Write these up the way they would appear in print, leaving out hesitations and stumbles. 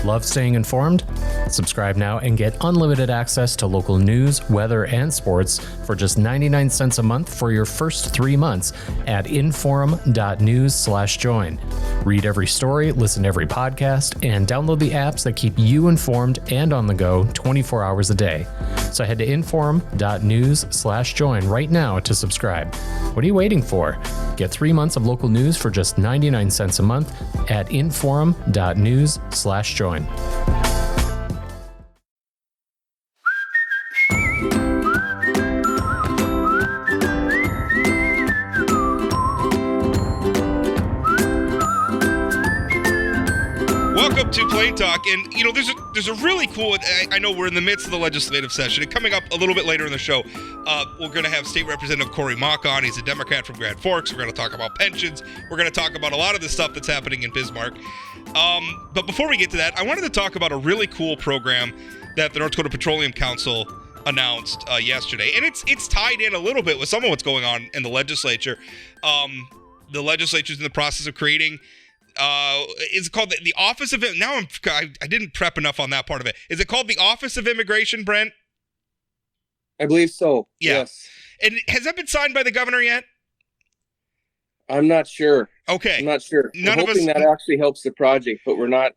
Love staying informed? Subscribe now and get unlimited access to local news, weather, and sports for just 99 cents a month for your first 3 months at inforum.news/join. Read every story, listen to every podcast, and download the apps that keep you informed and on the go 24 hours a day. So head to inforum.news/join right now to subscribe. What are you waiting for? Get 3 months of local news for just 99 cents a month at inforum.news/join. Welcome to Plain Talk, and there's a really cool. I know we're in the midst of the legislative session, and coming up a little bit later in the show, we're going to have State Representative Corey Mock on. He's a Democrat from Grand Forks. We're going to talk about pensions. We're going to talk about a lot of the stuff that's happening in Bismarck. But before we get to that, I wanted to talk about a really cool program that the North Dakota Petroleum Council announced yesterday, and it's tied in a little bit with some of what's going on in the legislature. The legislature's in the process of creating. Is it called the Office of? Now I didn't prep enough on that part of it. Is it called the Office of Immigration, Brent? I believe so. Yeah. Yes. And has that been signed by the governor yet? I'm not sure. Okay. I'm not sure. None We're of hoping us, that actually helps the project, but we're not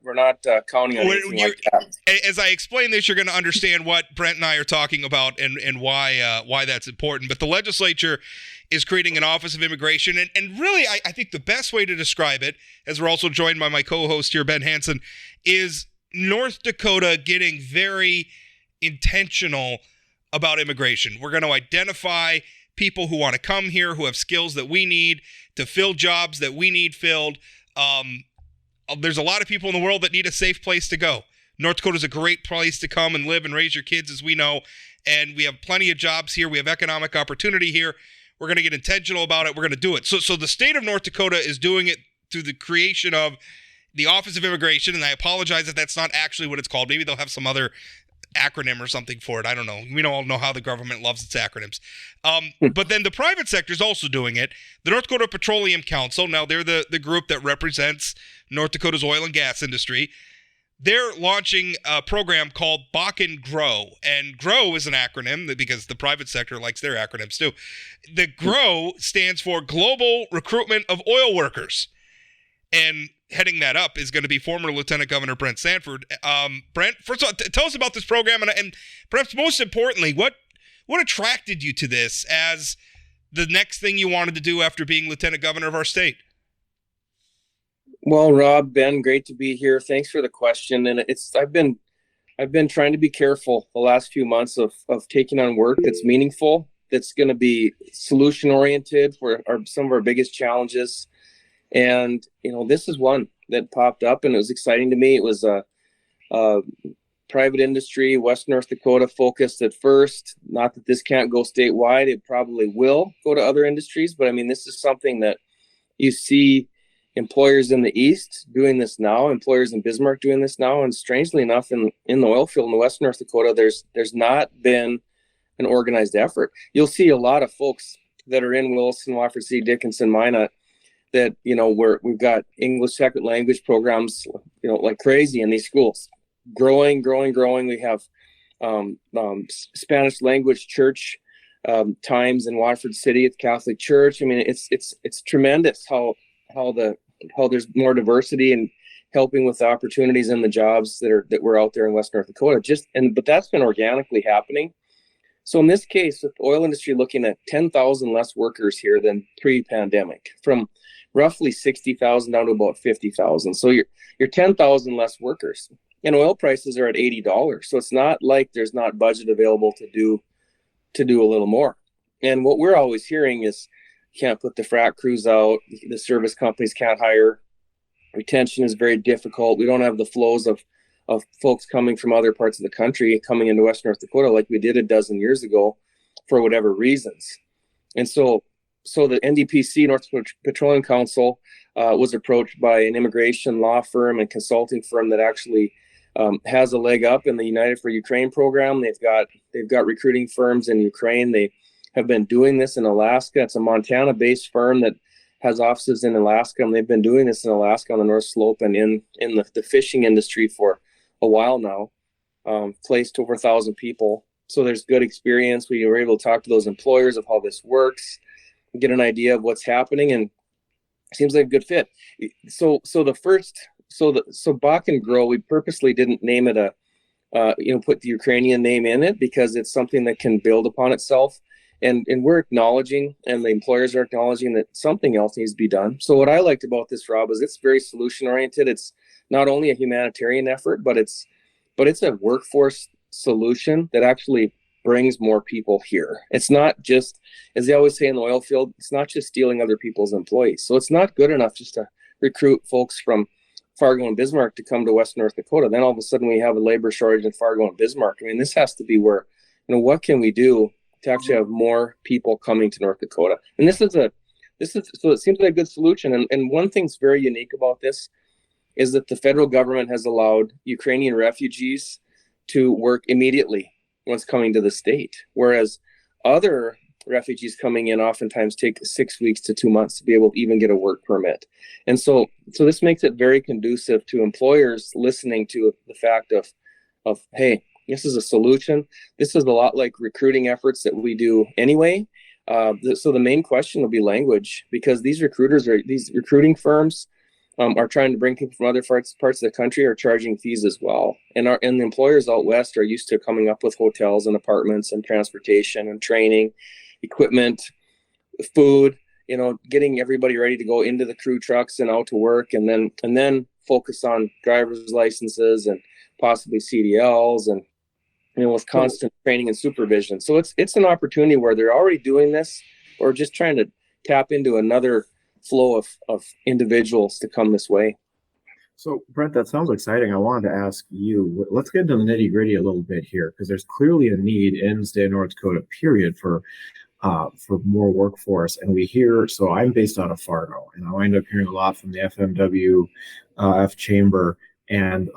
counting on anything like that. As I explain this, you're going to understand what Brent and I are talking about and why that's important. But the legislature is creating an Office of Immigration. And really, I think the best way to describe it, as we're also joined by my co-host here, Ben Hansen, is North Dakota getting very intentional about immigration. We're going to identify people who want to come here, who have skills that we need to fill jobs that we need filled. There's a lot of people in the world that need a safe place to go. North Dakota is a great place to come and live and raise your kids, as we know. And we have plenty of jobs here. We have economic opportunity here. We're going to get intentional about it. We're going to do it. So the state of North Dakota is doing it through the creation of the Office of Immigration. And I apologize if that's not actually what it's called. Maybe they'll have some other acronym or something for it. I don't know. We all know how the government loves its acronyms. But then the private sector is also doing it. The North Dakota Petroleum Council, now they're the group that represents North Dakota's oil and gas industry. They're launching a program called Bakken GROW. And GROW is an acronym because the private sector likes their acronyms too. The GROW stands for Global Recruitment of Oil Workers. And heading that up is going to be former Lieutenant Governor Brent Sanford. Brent, first of all, tell us about this program, and perhaps most importantly, what attracted you to this as the next thing you wanted to do after being Lieutenant Governor of our state? Well, Rob, Ben, great to be here. Thanks for the question. And I've been trying to be careful the last few months of taking on work that's meaningful, that's going to be solution oriented for some of our biggest challenges. And, this is one that popped up and it was exciting to me. It was a private industry, West North Dakota focused at first. Not that this can't go statewide. It probably will go to other industries. But I mean, this is something that you see employers in the East doing this now, employers in Bismarck doing this now. And strangely enough, in the oil field in West North Dakota, there's not been an organized effort. You'll see a lot of folks that are in Wilson, Wofford City, Dickinson, Minot, that, we've got English second language programs, like crazy in these schools, growing. We have Spanish language church times in Wofford City at the Catholic Church. I mean, it's tremendous how there's more diversity and helping with the opportunities and the jobs that were out there in West North Dakota. But that's been organically happening. So in this case, with the oil industry looking at 10,000 less workers here than pre-pandemic, from roughly 60,000 down to about 50,000. So you're 10,000 less workers, and oil prices are at $80. So it's not like there's not budget available to do a little more. And what we're always hearing is, can't put the frac crews out. The service companies can't hire. Retention is very difficult. We don't have the flows of folks coming from other parts of the country coming into West North Dakota like we did a dozen years ago for whatever reasons. And so the NDPC, North Dakota Petroleum Council, was approached by an immigration law firm and consulting firm that actually has a leg up in the United for Ukraine program. They've got recruiting firms in Ukraine. They have been doing this in Alaska. It's a Montana-based firm that has offices in Alaska, and they've been doing this in Alaska on the North Slope and in the fishing industry for a while now. Placed over 1,000 people. So there's good experience. We were able to talk to those employers of how this works, get an idea of what's happening, and it seems like a good fit. So Bakken GROW, we purposely didn't name it put the Ukrainian name in it because it's something that can build upon itself. And we're acknowledging, and the employers are acknowledging that something else needs to be done. So what I liked about this, Rob, is it's very solution oriented. It's not only a humanitarian effort, but it's a workforce solution that actually brings more people here. It's not just, as they always say in the oil field, it's not just stealing other people's employees. So it's not good enough just to recruit folks from Fargo and Bismarck to come to West North Dakota. Then all of a sudden we have a labor shortage in Fargo and Bismarck. I mean, this has to be where, what can we do to actually have more people coming to North Dakota? And so it seems like a good solution. And one thing's very unique about this is that the federal government has allowed Ukrainian refugees to work immediately once coming to the state, whereas other refugees coming in oftentimes take 6 weeks to 2 months to be able to even get a work permit. And so this makes it very conducive to employers listening to the fact of hey, this is a solution. This is a lot like recruiting efforts that we do anyway. So the main question will be language, because these recruiting firms are trying to bring people from other parts of the country, are charging fees as well. And the employers out west are used to coming up with hotels and apartments and transportation and training, equipment, food, getting everybody ready to go into the crew trucks and out to work, and then focus on driver's licenses and possibly CDLs and with constant training and supervision. So it's an opportunity where they're already doing this, or just trying to tap into another flow of individuals to come this way. So, Brent, that sounds exciting. I wanted to ask you, let's get into the nitty gritty a little bit here, because there's clearly a need in the state of North Dakota, period, for more workforce. And we hear, so I'm based out of Fargo, and I wind up hearing a lot from the FMW Chamber and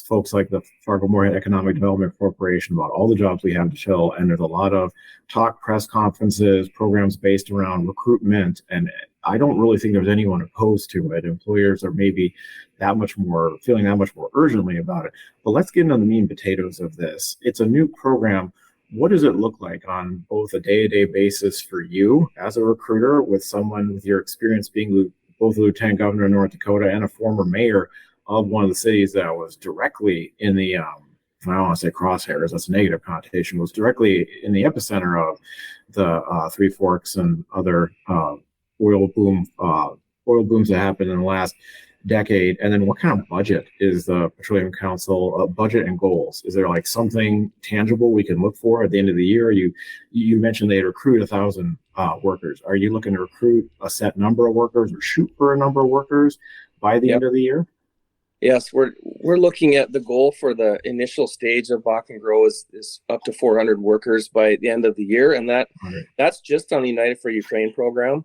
folks like the Fargo-Moorhead Economic Development Corporation about all the jobs we have to fill. And there's a lot of talk, press conferences, programs based around recruitment. And I don't really think there's anyone opposed to it. Employers are maybe feeling that much more urgently about it. But let's get into the meat and potatoes of this. It's a new program. What does it look like on both a day-to-day basis for you as a recruiter, with someone with your experience being both a lieutenant governor of North Dakota and a former mayor of one of the cities that was directly in the, I don't want to say crosshairs, that's a negative connotation, was directly in the epicenter of the Three Forks and other oil booms that happened in the last decade? And then what kind of budget is the Petroleum Council budget and goals? Is there like something tangible we can look for at the end of the year? You mentioned they'd recruit 1,000 workers. Are you looking to recruit a set number of workers or shoot for a number of workers by the end of the year? Yes, we're looking at the goal for the initial stage of Bakken GROW is up to 400 workers by the end of the year, and that's just on the United for Ukraine program.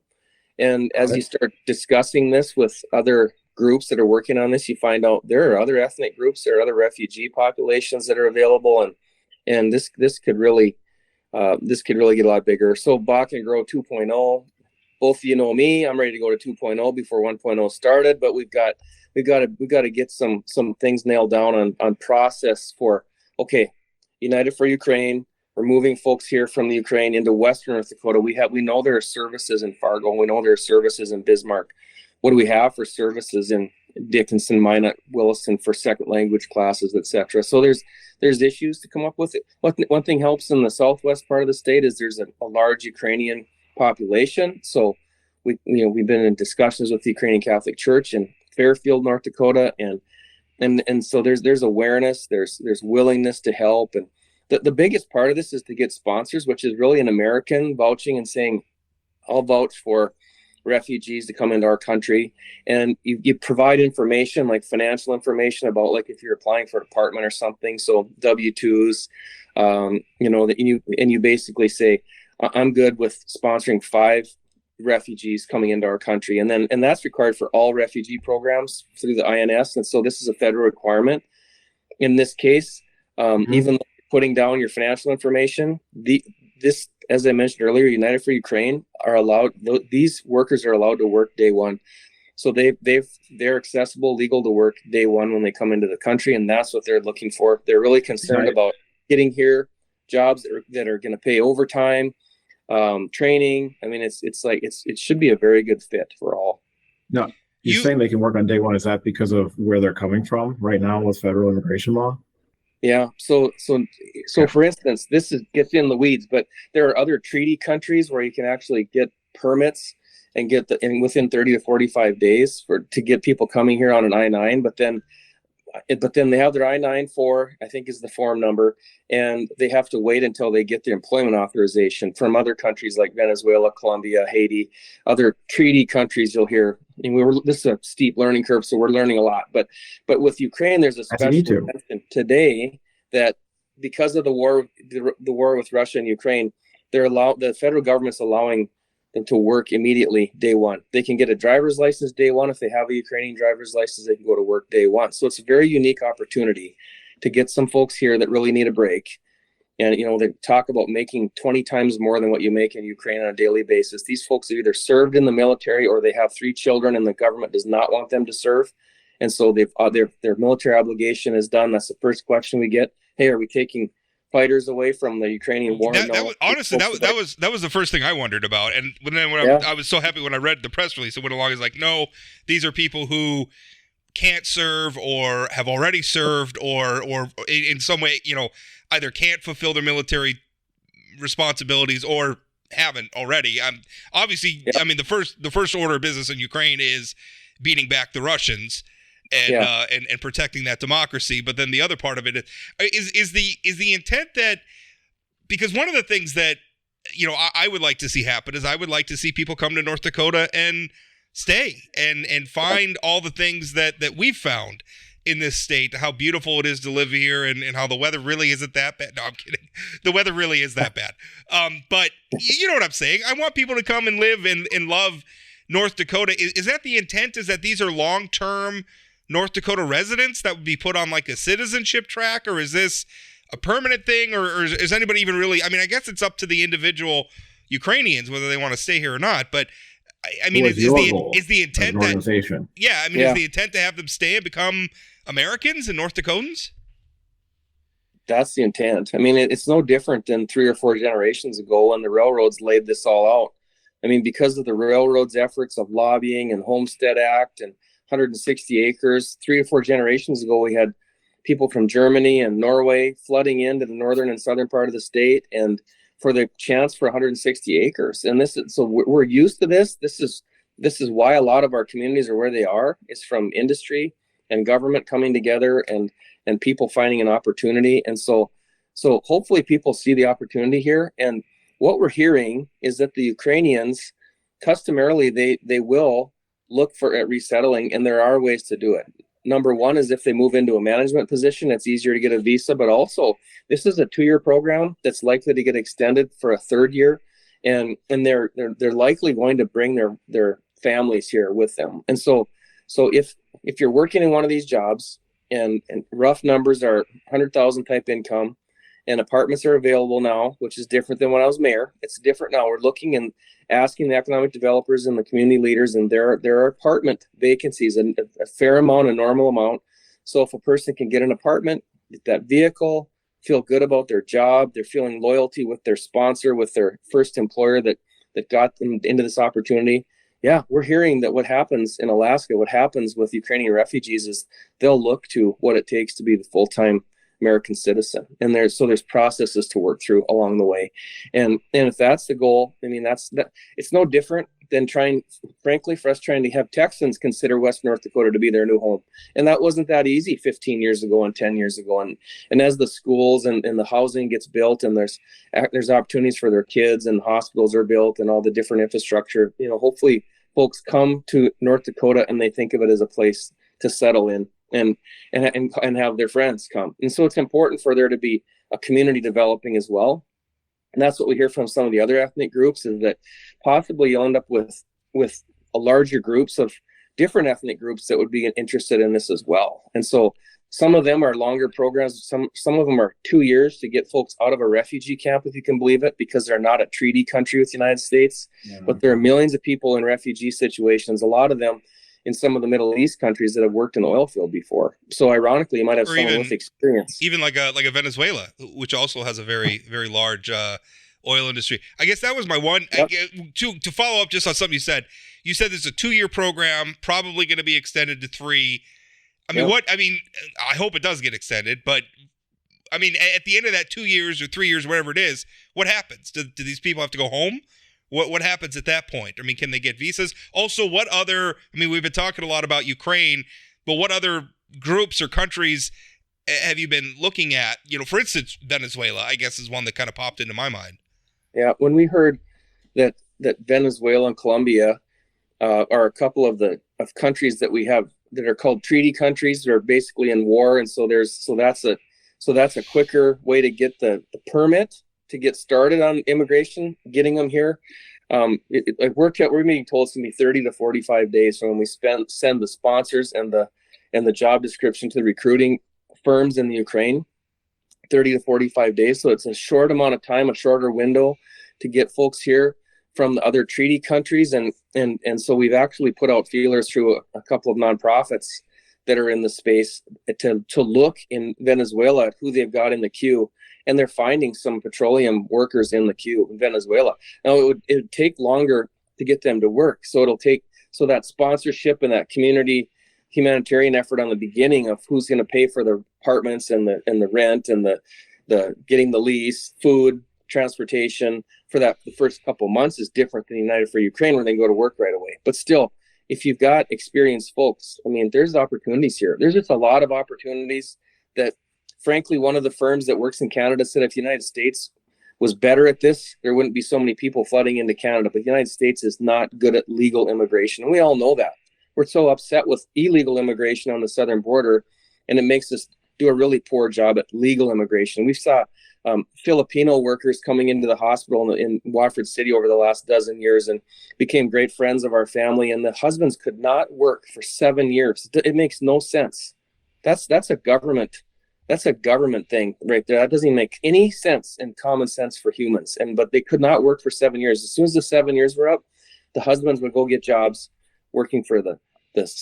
And as you start discussing this with other groups that are working on this, you find out there are other ethnic groups, there are other refugee populations that are available, and this could really get a lot bigger. So Bakken GROW 2.0, both of you know me, I'm ready to go to 2.0 before 1.0 started, but we've got to get some things nailed down on process for, okay, United for Ukraine, we're moving folks here from the Ukraine into Western North Dakota. We know there are services in Fargo, we know there are services in Bismarck. What do we have for services in Dickinson, Minot, Williston for second language classes, etc.? So there's issues to come up with. One thing helps in the southwest part of the state is there's a large Ukrainian population. So we've been in discussions with the Ukrainian Catholic Church in Fairfield, North Dakota, and so there's awareness, there's willingness to help, and the biggest part of this is to get sponsors, which is really an American vouching and saying, I'll vouch for refugees to come into our country. And you provide information, like financial information about, like, if you're applying for an apartment or something, so W-2s, that you basically say, I'm good with sponsoring 5 refugees coming into our country, and that's required for all refugee programs through the INS. And so this is a federal requirement in this case. Even putting down your financial information, this, as I mentioned earlier, United for Ukraine are allowed, these workers are allowed to work day one. So they're accessible, legal to work day one when they come into the country, and that's what they're looking for. They're really concerned about getting here, jobs that are going to pay overtime, training. I mean, it should be a very good fit for all. No, you're saying they can work on day one. Is that because of where they're coming from right now with federal immigration law? Yeah. So for instance, this gets in the weeds, but there are other treaty countries where you can actually get permits and within 30 to 45 days to get people coming here on an I-9, but then they have their I-9-4, I think is the form number, and they have to wait until they get their employment authorization from other countries like Venezuela, Colombia, Haiti, other treaty countries. You'll hear, and this is a steep learning curve, so we're learning a lot. But with Ukraine, there's a special mention today that because of the war with Russia and Ukraine, the federal government's allowing them to work immediately day one. They can get a driver's license day one. If they have a Ukrainian driver's license, they can go to work day one. So it's a very unique opportunity to get some folks here that really need a break. And, they talk about making 20 times more than what you make in Ukraine on a daily basis. These folks have either served in the military or they have 3 children and the government does not want them to serve. And so their military obligation is done. That's the first question we get. Hey, are we taking fighters away from the Ukrainian war? Honestly, that was the first thing I wondered about. And I was so happy when I read the press release. It went along as like, no, these are people who can't serve or have already served or in some way, either can't fulfill their military responsibilities or haven't already. Obviously, I mean, the first order of business in Ukraine is beating back the Russians. And protecting that democracy, but then the other part of it is the intent that, because one of the things that I would like to see happen is I would like to see people come to North Dakota and stay and find all the things that we've found in this state, how beautiful it is to live here and how the weather really isn't that bad. No, I'm kidding. The weather really is that bad. But you know what I'm saying? I want people to come and live and love North Dakota. Is that the intent? Is that these are long-term North Dakota residents that would be put on like a citizenship track, or is this a permanent thing, or is anybody even really? I mean, I guess it's up to the individual Ukrainians whether they want to stay here or not. But I mean, is the intent that? Is the intent to have them stay and become Americans and North Dakotans? That's the intent. I mean, it's no different than 3 or 4 generations ago when the railroads laid this all out. I mean, because of the railroads' efforts of lobbying and Homestead Act and 160 acres. 3 or 4 generations ago, we had people from Germany and Norway flooding into the northern and southern part of the state, and for the chance for 160 acres. And we're used to this. This is why a lot of our communities are where they are. It's from industry and government coming together and people finding an opportunity. And so hopefully people see the opportunity here. And what we're hearing is that the Ukrainians, customarily, they will look at resettling, and there are ways to do it. Number one is if they move into a management position, it's easier to get a visa, but also this is a 2-year program that's likely to get extended for a 3rd year. And they're likely going to bring their families here with them. And so if you're working in one of these jobs and rough numbers are 100,000 type income, and apartments are available now, which is different than when I was mayor. It's different now. We're looking and asking the economic developers and the community leaders, and there are apartment vacancies, a fair amount, a normal amount. So if a person can get an apartment, get that vehicle, feel good about their job, they're feeling loyalty with their sponsor, with their first employer that got them into this opportunity. Yeah, we're hearing that what happens in Alaska, what happens with Ukrainian refugees is they'll look to what it takes to be the full-time American citizen. And there's processes to work through along the way. And if that's the goal, I mean, it's no different than frankly, for us trying to have Texans consider West North Dakota to be their new home. And that wasn't that easy 15 years ago and 10 years ago. And as the schools and the housing gets built, and there's opportunities for their kids, and hospitals are built and all the different infrastructure, hopefully folks come to North Dakota and they think of it as a place to settle in and have their friends come. And so it's important for there to be a community developing as well. And that's what we hear from some of the other ethnic groups, is that possibly you'll end up with a larger groups of different ethnic groups that would be interested in this as well. And so some of them are longer programs. Some of them are 2 years to get folks out of a refugee camp, if you can believe it, because they're not a treaty country with the United States. Yeah. But there are millions of people in refugee situations. A lot of them, in some of the Middle East countries that have worked in the oil field before. So ironically, you might have someone with experience. Even like a Venezuela, which also has a very, very large oil industry. I guess that was my one. Yep. To follow up just on something you said. You said there's a 2-year program, probably going to be extended to 3. I mean, Yep. I hope it does get extended, but I mean, at the end of that 2 years or 3 years, whatever it is, what happens? Do these people have to go home? What happens at that point? I mean, can they get visas? Also, we've been talking a lot about Ukraine, but what other groups or countries have you been looking at? For instance, Venezuela, I guess, is one that kind of popped into my mind. Yeah, when we heard that Venezuela and Colombia are a couple of countries that we have that are called treaty countries that are basically in war, and so that's a quicker way to get the permit to get started on immigration, getting them here. We're being told it's gonna be 30 to 45 days from when we send the sponsors and the job description to the recruiting firms in the Ukraine. 30 to 45 days. So it's a short amount of time, a shorter window to get folks here from the other treaty countries. And so we've actually put out feelers through a couple of nonprofits that are in the space to look in Venezuela at who they've got in the queue. And they're finding some petroleum workers in the queue in Venezuela. Now it would take longer to get them to work. So that sponsorship and that community humanitarian effort on the beginning of who's going to pay for the apartments and the rent and the getting the lease, food, transportation for the first couple months is different than United for Ukraine, where they can go to work right away. But still, if you've got experienced folks, I mean, there's opportunities here. There's just a lot of opportunities that, frankly, one of the firms that works in Canada said if the United States was better at this, there wouldn't be so many people flooding into Canada. But the United States is not good at legal immigration. And we all know that. We're so upset with illegal immigration on the southern border, and it makes us do a really poor job at legal immigration. We saw Filipino workers coming into the hospital in Wofford City over the last dozen years and became great friends of our family. And the husbands could not work for 7 years. It makes no sense. That's a government thing right there. That doesn't even make any sense in common sense for humans. But they could not work for 7 years. As soon as the 7 years were up, the husbands would go get jobs working for the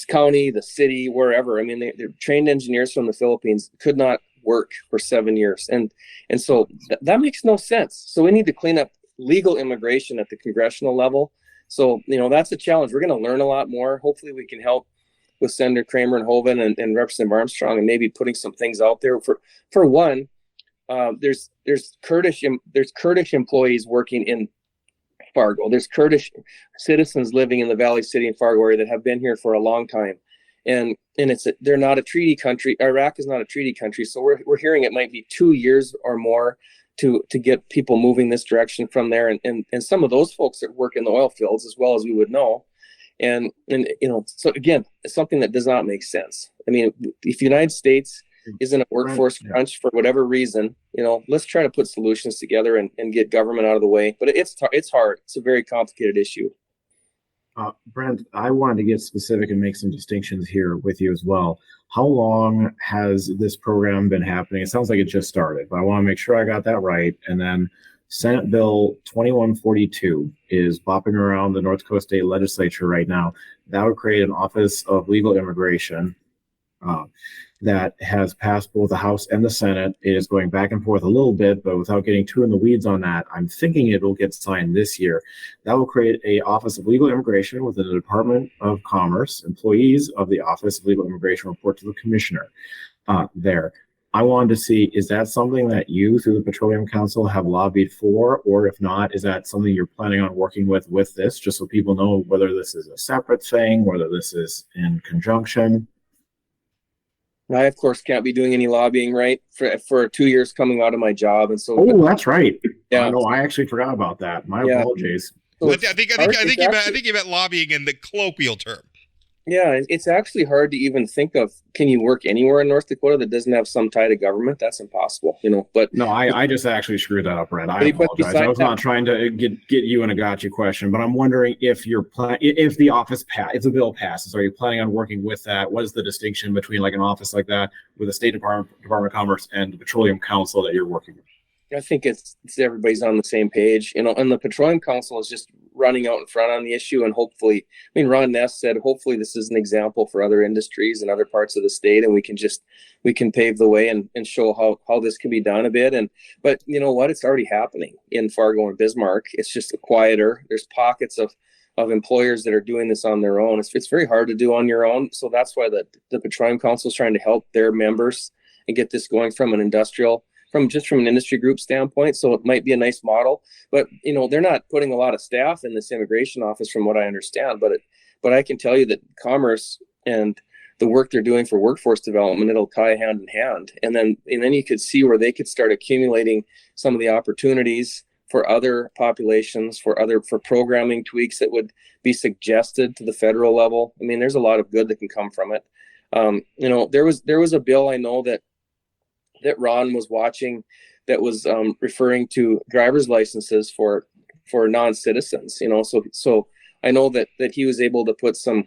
county, the city, wherever. I mean, they're trained engineers from the Philippines, could not work for 7 years. And so that makes no sense. So we need to clean up legal immigration at the congressional level. So, that's a challenge. We're going to learn a lot more. Hopefully we can help with Senator Kramer and Hoven and Representative Armstrong, and maybe putting some things out there. For one, there's Kurdish employees working in Fargo. There's Kurdish citizens living in the Valley City and Fargo area that have been here for a long time, and they're not a treaty country. Iraq is not a treaty country, so we're hearing it might be 2 years or more to get people moving this direction from there, and some of those folks that work in the oil fields as well as we would know, and so again, it's something that does not make sense. I mean, if the United States is in a workforce crunch for whatever reason, let's try to put solutions together and get government out of the way. But it's hard. It's a very complicated issue. Brent, I wanted to get specific and make some distinctions here with you as well. How long has this program been happening? It sounds like it just started, but I want to make sure I got that right. And then Senate Bill 2142 is bopping around the North Dakota State Legislature right now. That would create an Office of Legal Immigration that has passed both the House and the Senate. It is going back and forth a little bit, but without getting too in the weeds on that, I'm thinking it will get signed this year. That will create a Office of Legal Immigration within the Department of Commerce. Employees of the Office of Legal Immigration report to the commissioner there. I wanted to see, is that something that you, through the Petroleum Council, have lobbied for? Or if not, is that something you're planning on working with this, just so people know whether this is a separate thing, whether this is in conjunction? I, of course, can't be doing any lobbying, right, for 2 years coming out of my job. And so, that's right. Yeah. No, I actually forgot about that. My apologies. So I think you meant lobbying in the colloquial term. Yeah, it's actually hard to even think of, can you work anywhere in North Dakota that doesn't have some tie to government? That's impossible, But no, I just actually screwed that up, Brent. I apologize. I was not trying to get you in a gotcha question, but I'm wondering if if the bill passes, are you planning on working with that? What is the distinction between like an office like that with the State Department of Commerce and the Petroleum Council that you're working with? I think it's everybody's on the same page, and the Petroleum Council is just running out in front on the issue, and hopefully, I mean, Ron Ness said, hopefully this is an example for other industries and other parts of the state, and we can pave the way and show how this can be done a bit. But you know what? It's already happening in Fargo and Bismarck. It's just quieter. There's pockets of employers that are doing this on their own. It's very hard to do on your own. So that's why the Petroleum Council is trying to help their members and get this going from an industry group standpoint. So it might be a nice model, but you know, they're not putting a lot of staff in this immigration office from what I understand, but I can tell you that commerce and the work they're doing for workforce development, it'll tie hand in hand. And then you could see where they could start accumulating some of the opportunities for other populations, for programming tweaks that would be suggested to the federal level. I mean, there's a lot of good that can come from it. You know, there was a bill I know that Ron was watching that was referring to driver's licenses for non-citizens. You know, so I know that he was able to put some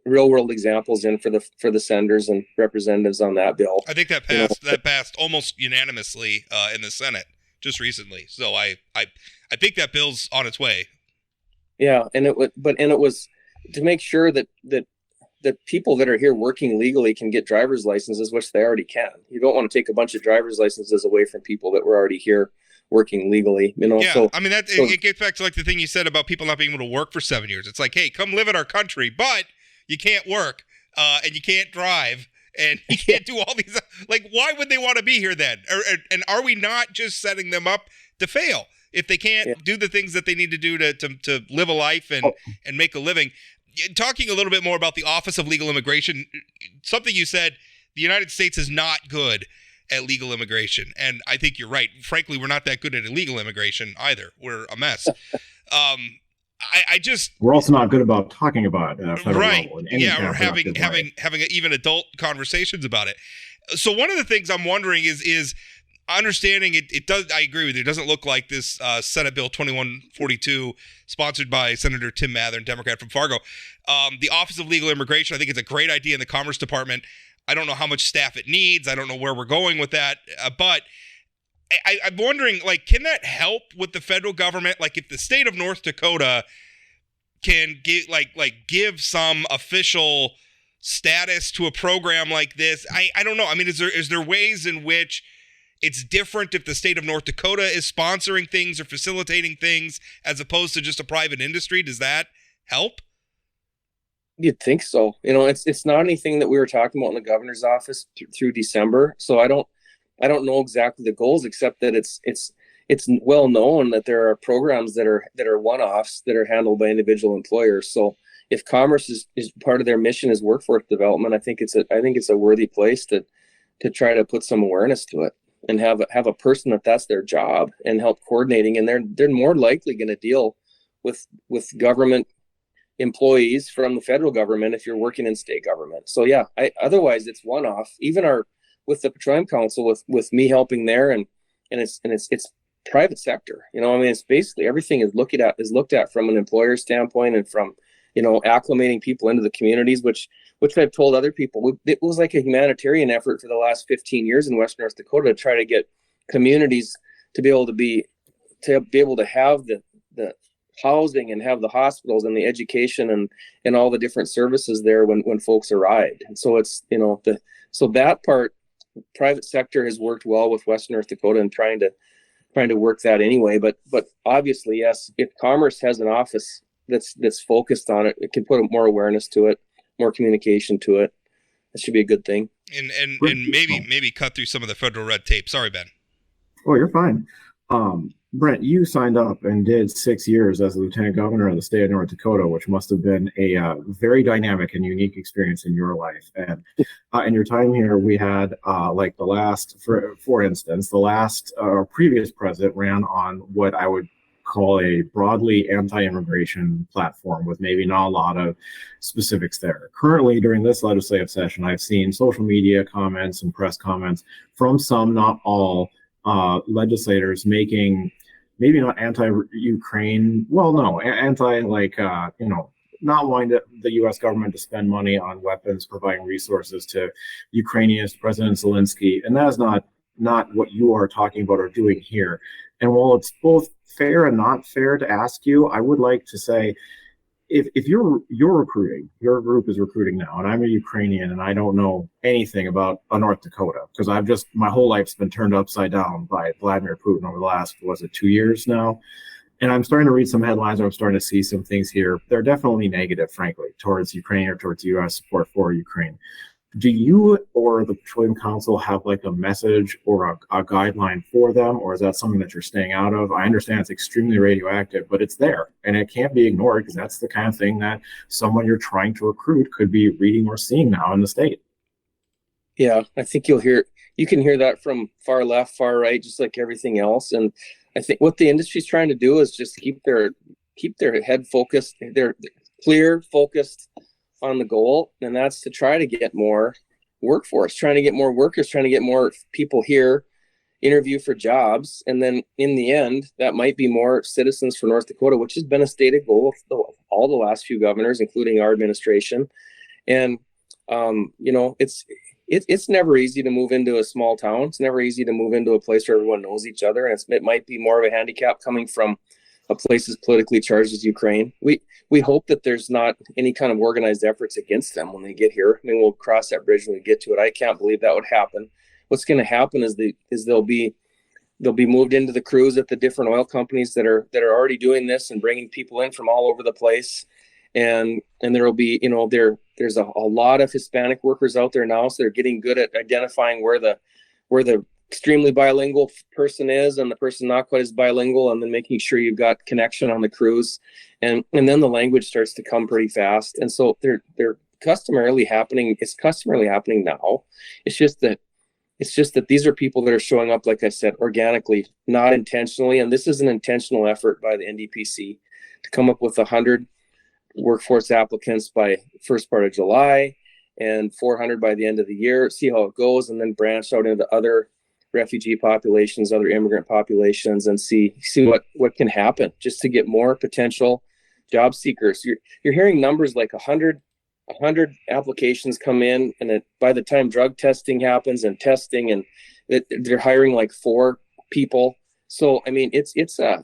real world examples in for the senators and representatives on that bill. I think that passed that passed almost unanimously in the Senate just recently. So I think that bill's on its way. Yeah, and it was to make sure that people that are here working legally can get driver's licenses, which they already can. You don't want to take a bunch of driver's licenses away from people that were already here working legally, you know. Yeah, so I mean it gets back to like the thing you said about people not being able to work for 7 years. It's like, hey, come live in our country, but you can't work, and you can't drive, and you can't do all these. Like, why would they want to be here then? And are we not just setting them up to fail if they can't do the things that they need to do to live a life and make a living? Talking a little bit more about the Office of Legal Immigration, something you said, the United States is not good at legal immigration. And I think you're right. Frankly, we're not that good at illegal immigration either. We're a mess. We're also not good about talking about federal right. level. We're having even adult conversations about it. So one of the things I'm wondering is understanding it does. I agree with you. It doesn't look like this Senate Bill 2142 sponsored by Senator Tim Mathern, Democrat from Fargo. The Office of Legal Immigration, I think it's a great idea in the Commerce Department. I don't know how much staff it needs. I don't know where we're going with that. But I'm wondering, like, can that help with the federal government? Like, if the state of North Dakota can give some official status to a program like this, I don't know. I mean, is there ways in which it's different if the state of North Dakota is sponsoring things or facilitating things as opposed to just a private industry? Does that help? You'd think so. You know, it's not anything that we were talking about in the governor's office through December. So I don't know exactly the goals, except that it's well known that there are programs that are one-offs that are handled by individual employers. So if commerce is part of their mission is workforce development, I think it's a worthy place to try to put some awareness to it and have a person that's their job and help coordinating. And they're more likely going to deal with government employees from the federal government if you're working in state government. So yeah, otherwise it's one-off. Even with the Petroleum Council, with me helping there, and it's private sector. You know, I mean, it's basically everything is looked at from an employer standpoint and from, you know, acclimating people into the communities, which I've told other people. It was like a humanitarian effort for the last 15 years in Western North Dakota to try to get communities to be able to have the housing and have the hospitals and the education and all the different services there when folks arrived. And so it's, you know, so that part, private sector has worked well with Western North Dakota and trying to work that anyway. But obviously, yes, if commerce has an office that's focused on it, it can put more awareness to it, more communication to it. That should be a good thing. And maybe cut through some of the federal red tape. Sorry, Ben. Oh, you're fine. Brent, you signed up and did 6 years as the lieutenant governor of the state of North Dakota, which must have been a very dynamic and unique experience in your life. And in your time here, we had like the last, for instance, the last previous president ran on what I would call a broadly anti-immigration platform with maybe not a lot of specifics there. Currently, during this legislative session, I've seen social media comments and press comments from some, not all, legislators making maybe not anti-Ukraine, well, no, anti, not wanting the U.S. government to spend money on weapons, providing resources to Ukrainians, President Zelensky, and that is not what you are talking about or doing here. And while it's both fair and not fair to ask you, I would like to say, if you're recruiting, your group is recruiting now, and I'm a Ukrainian and I don't know anything about North Dakota because my whole life's been turned upside down by Vladimir Putin over the last, 2 years now? And I'm starting to read some headlines, or I'm starting to see some things here. They're definitely negative, frankly, towards Ukraine or towards U.S. support for Ukraine. Do you or the Petroleum Council have like a message or a guideline for them, or is that something that you're staying out of? I understand it's extremely radioactive, but it's there and it can't be ignored because that's the kind of thing that someone you're trying to recruit could be reading or seeing now in the state. Yeah, I think you can hear that from far left, far right, just like everything else. And I think what the industry's trying to do is just keep their head focused. They're clear, focused on the goal, and that's to try to get more workforce, trying to get more workers, trying to get more people here, interview for jobs. And then in the end, that might be more citizens for North Dakota, which has been a stated goal of all the last few governors, including our administration. And, it's never easy to move into a small town. It's never easy to move into a place where everyone knows each other. And it might be more of a handicap coming from a place as politically charged as Ukraine. We hope that there's not any kind of organized efforts against them when they get here. I mean, we'll cross that bridge when we get to it. I can't believe that would happen. What's going to happen is they'll be moved into the crews at the different oil companies that are already doing this and bringing people in from all over the place. And there'll be, there's a lot of Hispanic workers out there now, so they're getting good at identifying where the extremely bilingual person is and the person not quite as bilingual, and then making sure you've got connection on the crews, and then the language starts to come pretty fast. And so they're customarily happening. It's customarily happening now. It's just that these are people that are showing up, like I said, organically, not intentionally. And this is an intentional effort by the NDPC to come up with 100 workforce applicants by first part of July and 400 by the end of the year, see how it goes, and then branch out into other refugee populations, other immigrant populations, and see what can happen just to get more potential job seekers. You're hearing numbers like 100 applications come in, and by the time drug testing happens and testing, and they're hiring like 4 people. So I mean, it's a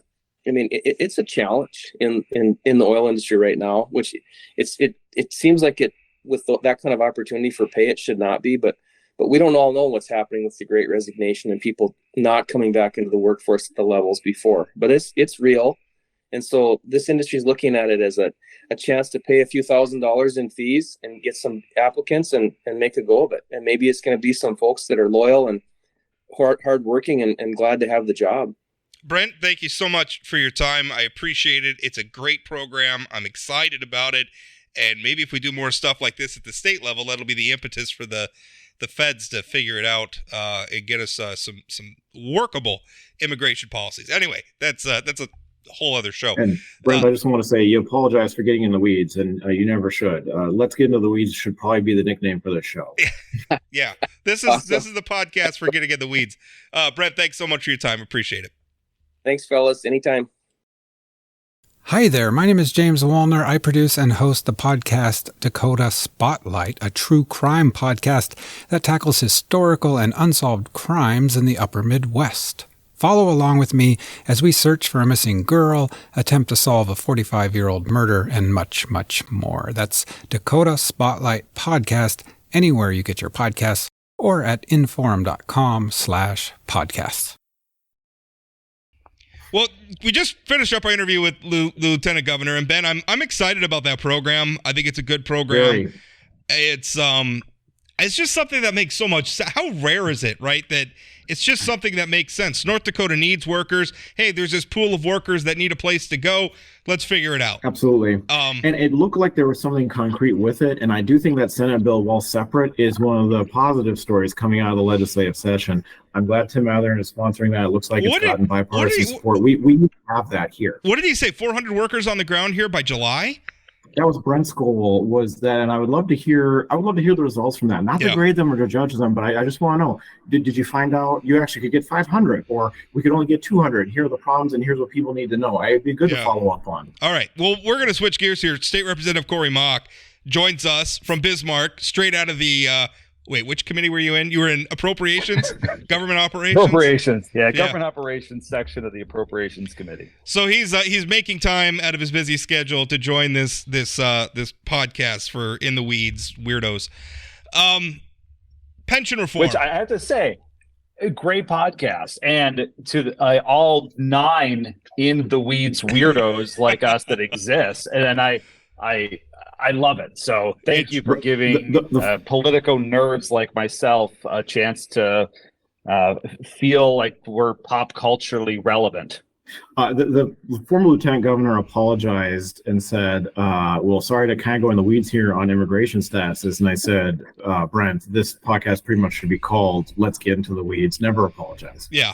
challenge in the oil industry right now, which it seems like it with that kind of opportunity for pay, it should not be, but we don't all know what's happening with the Great Resignation and people not coming back into the workforce at the levels before. But it's real. And so this industry is looking at it as a chance to pay a few $1,000s in fees and get some applicants and make a go of it. And maybe it's going to be some folks that are loyal and hardworking and glad to have the job. Brent, thank you so much for your time. I appreciate it. It's a great program. I'm excited about it. And maybe if we do more stuff like this at the state level, that'll be the impetus for the feds to figure it out and get us some workable immigration policies. Anyway, that's a whole other show. And Brent, I just want to say you apologize for getting in the weeds, and you never should. Let's get into the weeds should probably be the nickname for this show. Yeah, this is the podcast for getting in the weeds. Brent, thanks so much for your time. Appreciate it. Thanks, fellas. Anytime. Hi there, my name is James Wallner. I produce and host the podcast Dakota Spotlight, a true crime podcast that tackles historical and unsolved crimes in the upper Midwest. Follow along with me as we search for a missing girl, attempt to solve a 45-year-old murder, and much, much more. That's Dakota Spotlight Podcast, anywhere you get your podcasts, or at inforum.com/podcasts. Well, we just finished up our interview with Lieutenant Governor, and Ben, I'm excited about that program. I think it's a good program. It's just something that makes so much sense. How rare is it, right? That it's just something that makes sense. North Dakota needs workers. Hey, there's this pool of workers that need a place to go. Let's figure it out. Absolutely. And it looked like there was something concrete with it. And I do think that Senate bill, while separate, is one of the positive stories coming out of the legislative session. I'm glad Tim Mathern is sponsoring that. It looks like it's gotten bipartisan support. We need to have that here. What did he say? 400 workers on the ground here by July? That was Brent's goal, was that, and I would love to hear the results from that. Not to grade them or to judge them, but I just want to know, did you find out you actually could get 500, or we could only get 200? Here are the problems, and here's what people need to know. It'd be good to follow up on. All right. Well, we're going to switch gears here. State Representative Corey Mock joins us from Bismarck, straight out of the Wait, which committee were you in? You were in appropriations, government operations. Appropriations, yeah, government operations section of the appropriations committee. So he's making time out of his busy schedule to join this podcast for In the Weeds Weirdos. Pension reform, which I have to say, a great podcast, and to all 9 In the Weeds weirdos like us that exist, and I love it. So thank you for giving Politico nerds like myself a chance to feel like we're pop culturally relevant. The former lieutenant governor apologized and said, well, sorry to kind of go in the weeds here on immigration statuses. And I said, Brent, this podcast pretty much should be called Let's Get Into the Weeds. Never apologize. Yeah.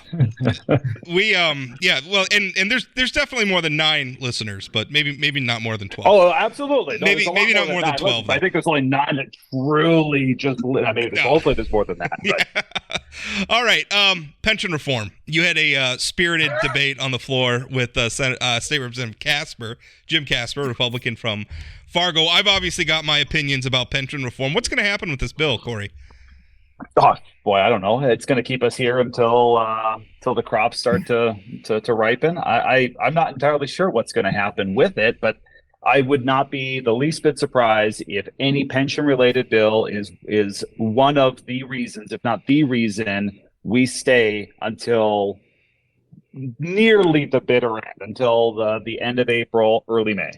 Well, and there's definitely more than 9 listeners, but maybe not more than 12. Oh, absolutely. No, maybe not more than 12. I think there's only 9 that truly just, hopefully there's more than that. But. Yeah. All right. Pension reform. You had a spirited debate on the floor with State Representative Jim Casper, Republican from Fargo. I've obviously got my opinions about pension reform. What's going to happen with this bill, Corey? Oh boy, I don't know. It's going to keep us here until the crops start to ripen. I'm not entirely sure what's going to happen with it, but I would not be the least bit surprised if any pension-related bill is one of the reasons, if not the reason, we stay until nearly the bitter end, until the end of April, early May.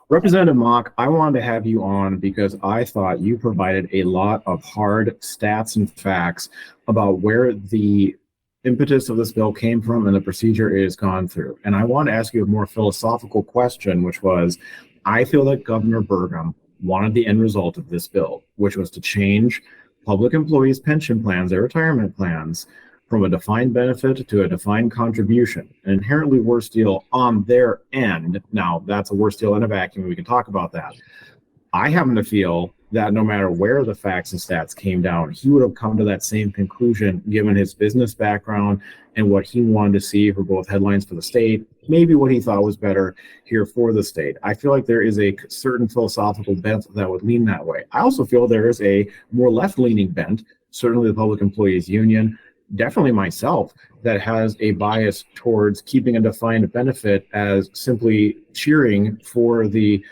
Representative Mock, I wanted to have you on because I thought you provided a lot of hard stats and facts about where the impetus of this bill came from and the procedure it has gone through. And I want to ask you a more philosophical question, which was, I feel that Governor Burgum wanted the end result of this bill, which was to change public employees' pension plans, their retirement plans, from a defined benefit to a defined contribution, an inherently worse deal on their end. Now, that's a worse deal in a vacuum. We can talk about that. I happen to feel that no matter where the facts and stats came down, he would have come to that same conclusion given his business background and what he wanted to see for both headlines for the state, maybe what he thought was better here for the state. I feel like there is a certain philosophical bent that would lean that way. I also feel there is a more left-leaning bent, certainly the Public Employees Union, definitely myself, that has a bias towards keeping a defined benefit as simply cheering for the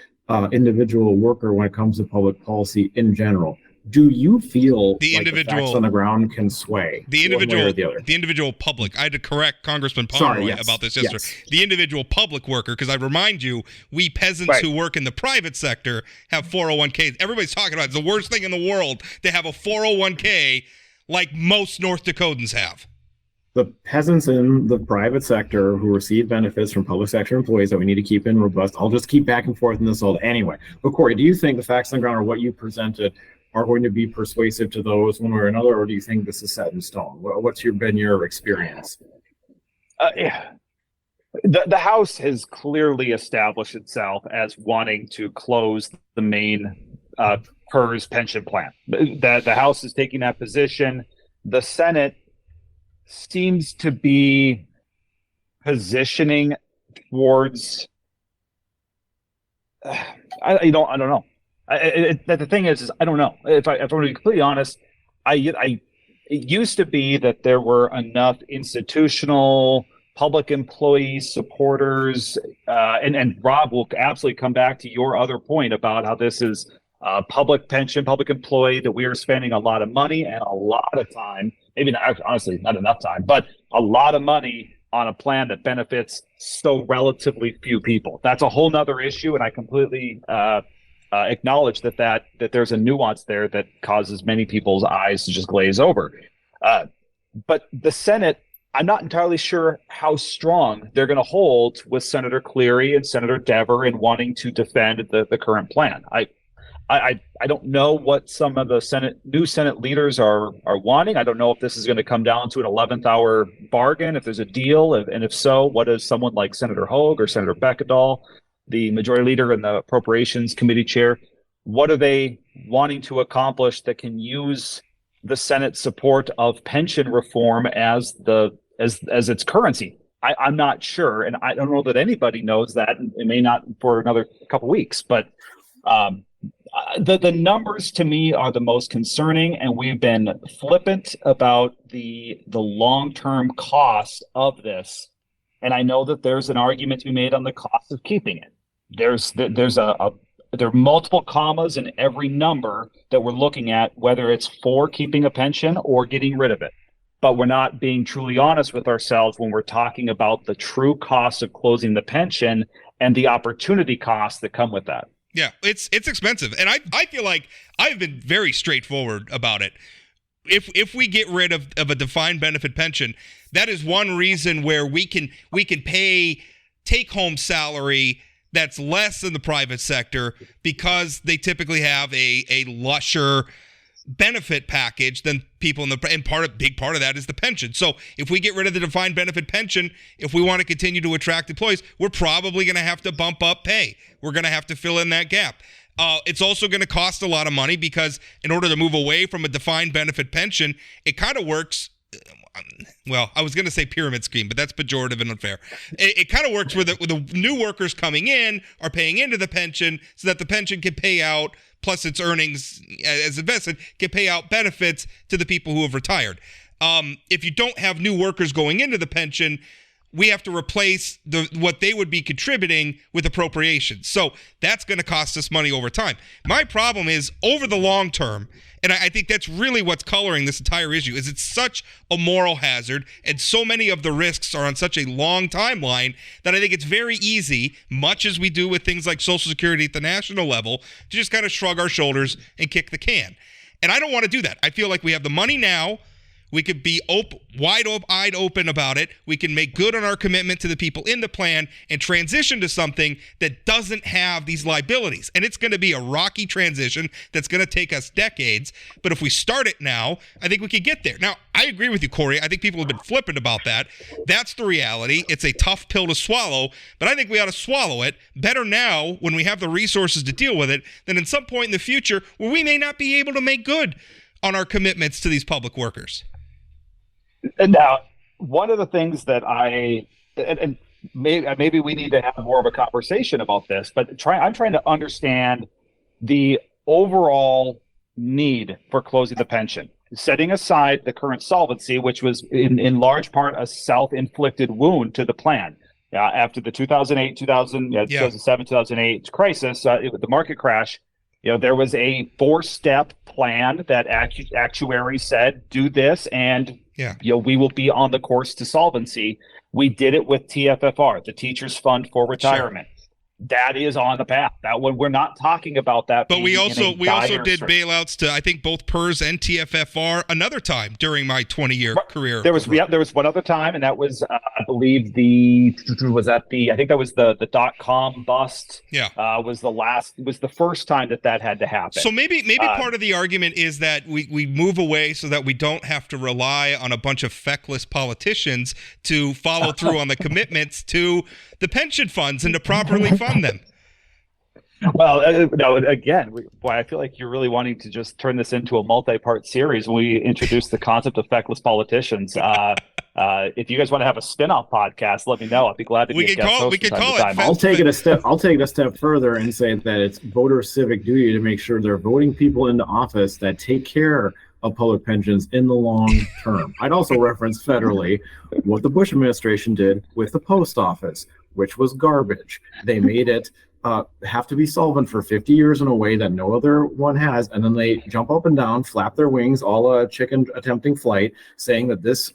individual worker when it comes to public policy in general. Do you feel the facts on the ground can sway the individual public? I had to correct Congressman Pomeroy about this yesterday. Yes. The individual public worker, because I remind you, we peasants who work in the private sector have 401ks. Everybody's talking about it's the worst thing in the world to have a 401k like most North Dakotans have. The peasants in the private sector who receive benefits from public sector employees that we need to keep in robust. I'll just keep back and forth in this all anyway. But Corey, do you think the facts on the ground or what you presented are going to be persuasive to those one way or another, or do you think this is set in stone? What's been your experience? The House has clearly established itself as wanting to close the main PERS pension plan. The House is taking that position. The Senate seems to be positioning towards I don't know. The thing is I don't know. If I'm to be completely honest, it used to be that there were enough institutional public employee supporters, and Rob will absolutely come back to your other point about how this is public pension, public employee, that we are spending a lot of money and a lot of time, maybe not, honestly, not enough time, but a lot of money on a plan that benefits so relatively few people. That's a whole nother issue, and I completely acknowledge that there's a nuance there that causes many people's eyes to just glaze over. But the Senate, I'm not entirely sure how strong they're going to hold with Senator Cleary and Senator Dever in wanting to defend the current plan. I don't know what some of the new Senate leaders are wanting. I don't know if this is going to come down to an 11th hour bargain, if there's a deal, and if so, what does someone like Senator Hogue or Senator Beckedahl, the majority leader and the Appropriations Committee chair, what are they wanting to accomplish that can use the Senate support of pension reform as its currency? I'm not sure, and I don't know that anybody knows that. It may not for another couple weeks, but The numbers to me are the most concerning, and we've been flippant about the long-term cost of this. And I know that there's an argument to be made on the cost of keeping it. There are multiple commas in every number that we're looking at, whether it's for keeping a pension or getting rid of it. But we're not being truly honest with ourselves when we're talking about the true cost of closing the pension and the opportunity costs that come with that. Yeah, it's expensive. And I feel like I've been very straightforward about it. If we get rid of a defined benefit pension, that is one reason where we can pay take-home salary that's less than the private sector, because they typically have a lusher benefit package than people in the, and big part of that is the pension. So if we get rid of the defined benefit pension, if we want to continue to attract employees, we're probably going to have to bump up pay. We're going to have to fill in that gap. It's also going to cost a lot of money, because in order to move away from a defined benefit pension, it kind of works. Well, I was going to say pyramid scheme, but that's pejorative and unfair. It kind of works where the new workers coming in are paying into the pension so that the pension can pay out, plus its earnings as invested, can pay out benefits to the people who have retired. If you don't have new workers going into the pension, we have to replace what they would be contributing with appropriations. So that's going to cost us money over time. My problem is over the long term, and I think that's really what's coloring this entire issue, is it's such a moral hazard, and so many of the risks are on such a long timeline that I think it's very easy, much as we do with things like Social Security at the national level, to just kind of shrug our shoulders and kick the can. And I don't want to do that. I feel like we have the money now. We could be wide-eyed open about it. We can make good on our commitment to the people in the plan and transition to something that doesn't have these liabilities. And it's going to be a rocky transition that's going to take us decades. But if we start it now, I think we could get there. Now, I agree with you, Corey. I think people have been flippant about that. That's the reality. It's a tough pill to swallow, but I think we ought to swallow it better now when we have the resources to deal with it than in some point in the future where we may not be able to make good on our commitments to these public workers. And now, one of the things that maybe we need to have more of a conversation about this, but I'm trying to understand the overall need for closing the pension, setting aside the current solvency, which was in large part a self-inflicted wound to the plan. After the 2007, 2008 crisis, the market crash, there was a 4-step plan that actuaries said, do this, and we will be on the course to solvency. We did it with TFFR, the Teachers Fund for Retirement. Sure. That is on the path. That one, we're not talking about that. But we also did bailouts to, I think, both PERS and TFFR another time during my 20-year career. There was one other time, and that was I believe the .com bust. Was the first time that had to happen. So maybe part of the argument is that we move away so that we don't have to rely on a bunch of feckless politicians to follow through on the commitments to the pension funds and to properly fund them. Well, no, again, I feel like you're really wanting to just turn this into a multi-part series when we introduce the concept of feckless politicians. If you guys want to have a spin-off podcast, let me know. I'd be glad to be a guest host. We could call it. I'll take it a step further and say that it's voter civic duty to make sure they're voting people into office that take care of public pensions in the long term. I'd also reference federally what the Bush administration did with the post office, which was garbage. They made it have to be solvent for 50 years in a way that no other one has, and then they jump up and down, flap their wings, all a chicken attempting flight, saying that this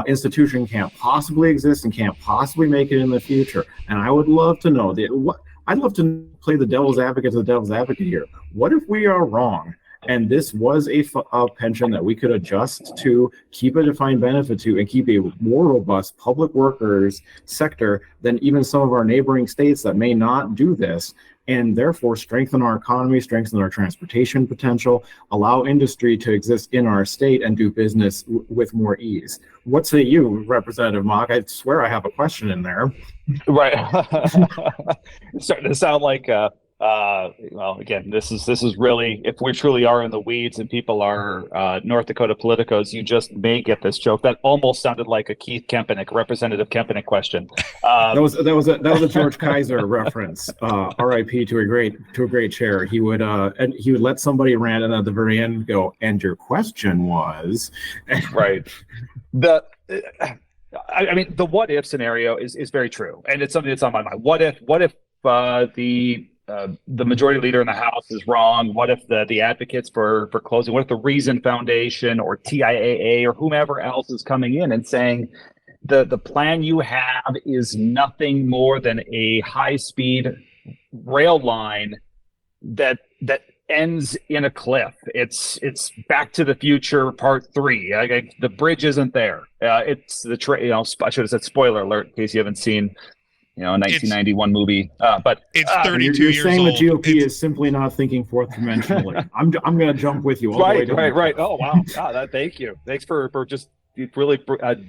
institution can't possibly exist and can't possibly make it in the future. And I would love to know I'd love to play the devil's advocate to the devil's advocate here. What if we are wrong? And this was a pension that we could adjust to, keep a defined benefit to, and keep a more robust public workers sector than even some of our neighboring states that may not do this, and therefore strengthen our economy, strengthen our transportation potential, allow industry to exist in our state and do business with more ease. What say you, Representative Mock? I swear I have a question in there. Right. It's starting to sound like Well, again, this is really, if we truly are in the weeds and people are North Dakota politicos, you just may get this joke that almost sounded like a Keith Kempenick, Representative Kempenick question. That was a George Kaiser reference. R.I.P. to a great chair. He would let somebody rant, and at the very end go, "And your question was," right. I mean, the what if scenario is very true, and it's something that's on my mind. What if the majority leader in the House is wrong? What if the advocates for closing, what if the Reason Foundation or TIAA or whomever else is coming in and saying the plan you have is nothing more than a high-speed rail line that ends in a cliff? It's Back to the Future Part 3. The bridge isn't there. It's the I should have said spoiler alert in case you haven't seen a 1991 movie, but it's 32 you're years saying old. The GOP is simply not thinking fourth dimensionally. I'm going to jump with you. All the way down. Right. Oh, wow. Thank you. Thanks for just really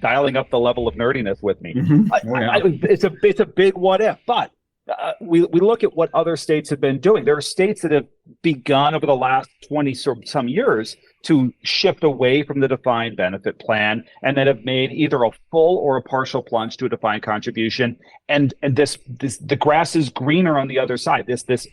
dialing up the level of nerdiness with me. Mm-hmm. It's a big what if, but we look at what other states have been doing. There are states that have begun over the last 20 some years to shift away from the defined benefit plan, and that have made either a full or a partial plunge to a defined contribution. And this the grass is greener on the other side. This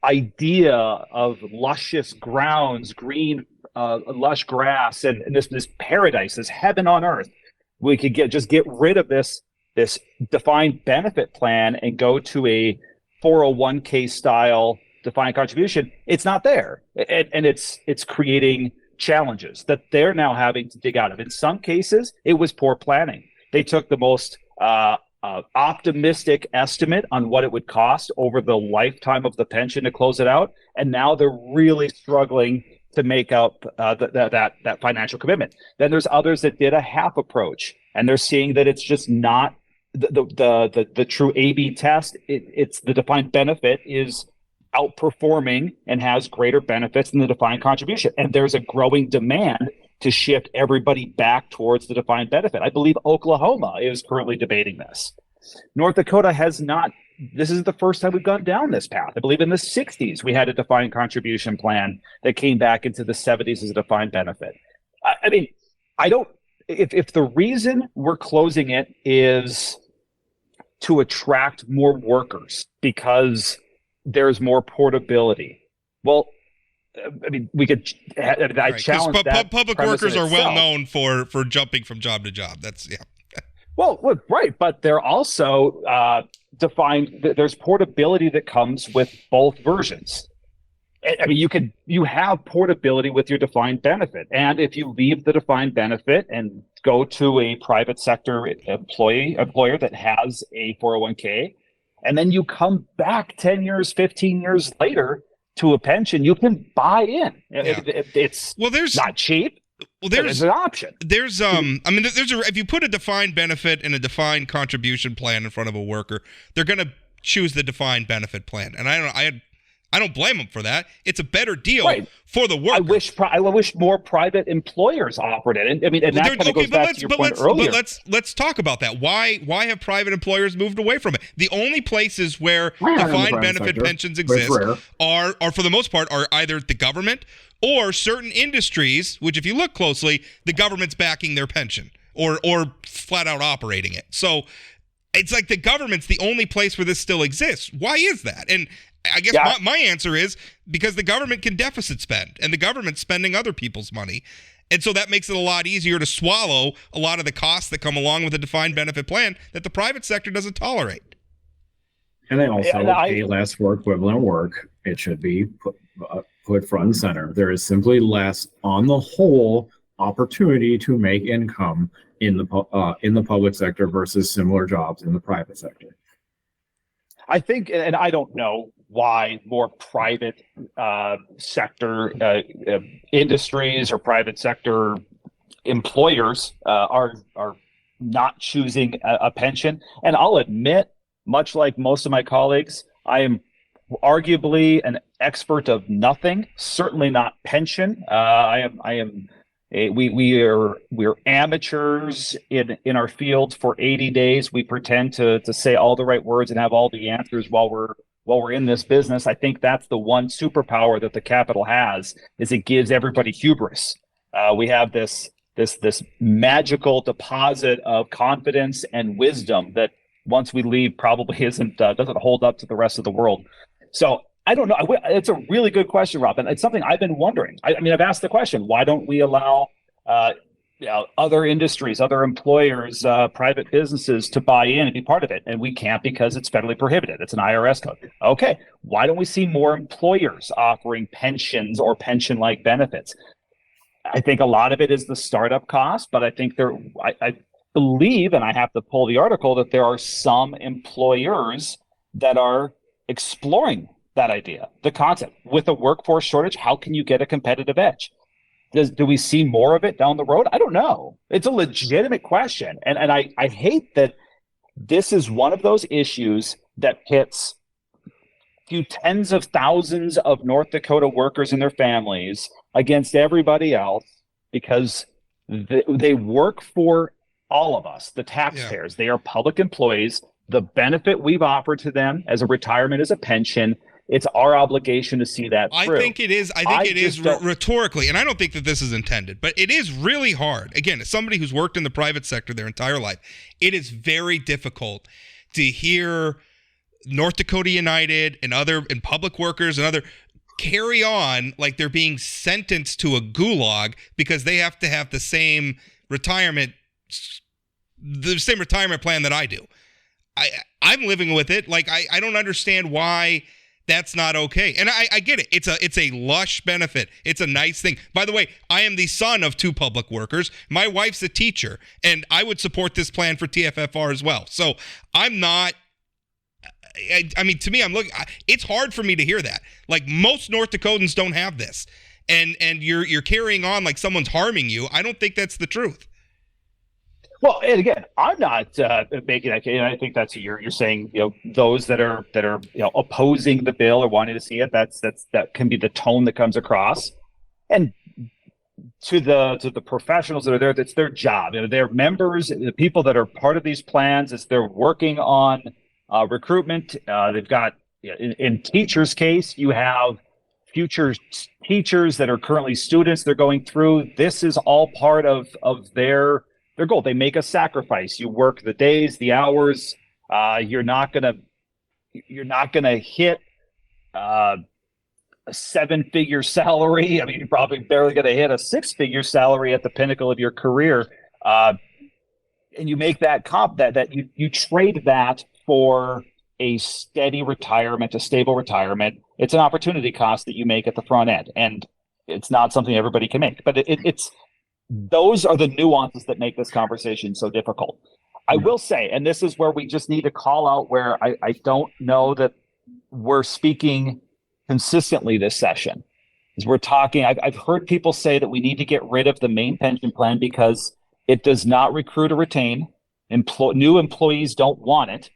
idea of luscious grounds, green, lush grass, and this paradise, this heaven on earth. We could get rid of this defined benefit plan and go to a 401k style defined contribution. It's not there, and it's creating challenges that they're now having to dig out of. In some cases, it was poor planning. They took the most optimistic estimate on what it would cost over the lifetime of the pension to close it out, and now they're really struggling to make up that financial commitment. Then there's others that did a half approach, and they're seeing that it's just not the true A/B test. It's the defined benefit is outperforming and has greater benefits than the defined contribution, and there's a growing demand to shift everybody back towards the defined benefit. I believe Oklahoma is currently debating this. North Dakota has not. This is the first time we've gone down this path. I believe in the 60s we had a defined contribution plan that came back into the 70s as a defined benefit. I mean, I don't. If the reason we're closing it is to attract more workers because there's more portability, well, I mean, we could. I challenge that. Public workers are well known for jumping from job to job. That's Well, right, but they're also defined. There's portability that comes with both versions. I mean, you have portability with your defined benefit, and if you leave the defined benefit and go to a private sector employer that has a 401k, and then you come back 10 years, 15 years later to a pension, you can buy in. Yeah. It's not cheap. Well, there's an option. If you put a defined benefit and a defined contribution plan in front of a worker, they're going to choose the defined benefit plan, and I don't blame them for that. It's a better deal for the worker. I wish more private employers offered it. And I mean, and that kind of goes back to your point earlier. But let's talk about that. Why have private employers moved away from it? The only places where defined benefit pensions exist are for the most part are either the government or certain industries, which if you look closely, the government's backing their pension or flat out operating it. So it's like the government's the only place where this still exists. Why is that? And I guess my answer is because the government can deficit spend, and the government's spending other people's money. And so that makes it a lot easier to swallow a lot of the costs that come along with a defined benefit plan that the private sector doesn't tolerate. And they also pay less for equivalent work. It should be put front and center. There is simply less, on the whole, opportunity to make income in the public sector versus similar jobs in the private sector. I think, and I don't know why more private sector industries or private sector employers are not choosing a pension. And I'll admit, much like most of my colleagues, I am arguably an expert of nothing. Certainly not pension. We're amateurs in our field for 80 days. We pretend to say all the right words and have all the answers while we're while we're in this business. I think that's the one superpower that the capital has, is it gives everybody hubris. We have this magical deposit of confidence and wisdom that once we leave probably doesn't hold up to the rest of the world. So I don't know. It's a really good question, Rob, and it's something I've been wondering. I mean, I've asked the question: why don't we allow other industries, other employers, private businesses to buy in and be part of it? And we can't because it's federally prohibited. It's an IRS code. Okay, why don't we see more employers offering pensions or pension-like benefits? I think a lot of it is the startup cost, but I think I believe, and I have to pull the article, that there are some employers that are exploring that idea, the concept. With a workforce shortage, how can you get a competitive edge? Do we see more of it down the road? I don't know. It's a legitimate question. And I hate that this is one of those issues that hits few tens of thousands of North Dakota workers and their families against everybody else, because they work for all of us, the taxpayers. Yeah. They are public employees. The benefit we've offered to them as a retirement, as a pension, it's our obligation to see that through. I think it is rhetorically, and I don't think that this is intended, but it is really hard. Again, as somebody who's worked in the private sector their entire life, it is very difficult to hear North Dakota United and public workers and other carry on like they're being sentenced to a gulag because they have to have the same retirement plan that I do. I'm living with it. Like I don't understand why that's not okay. And I get it. It's a lush benefit. It's a nice thing. By the way, I am the son of 2 public workers. My wife's a teacher, and I would support this plan for TFFR as well. So I'm not. I mean, to me, it's hard for me to hear that. Like, most North Dakotans don't have this, and you're carrying on like someone's harming you. I don't think that's the truth. Well, and again, I'm not making that case. I think that's you're saying. Those that are opposing the bill or wanting to see it. That can be the tone that comes across. And to the professionals that are there, that's their job. They're members, the people that are part of these plans. As they're working on recruitment. They've got, in teachers' case, you have future teachers that are currently students. They're going through. This is all part of their goal. They make a sacrifice. You work the days, the hours. You're not gonna hit a 7-figure salary. I mean, you're probably barely gonna hit a 6-figure salary at the pinnacle of your career. And you make that comp that you trade that for a steady retirement, a stable retirement. It's an opportunity cost that you make at the front end, and it's not something everybody can make. But it's those are the nuances that make this conversation so difficult. I will say, and this is where we just need to call out where I don't know that we're speaking consistently this session. As we're talking, I've heard people say that we need to get rid of the main pension plan because it does not recruit or retain. New employees don't want it.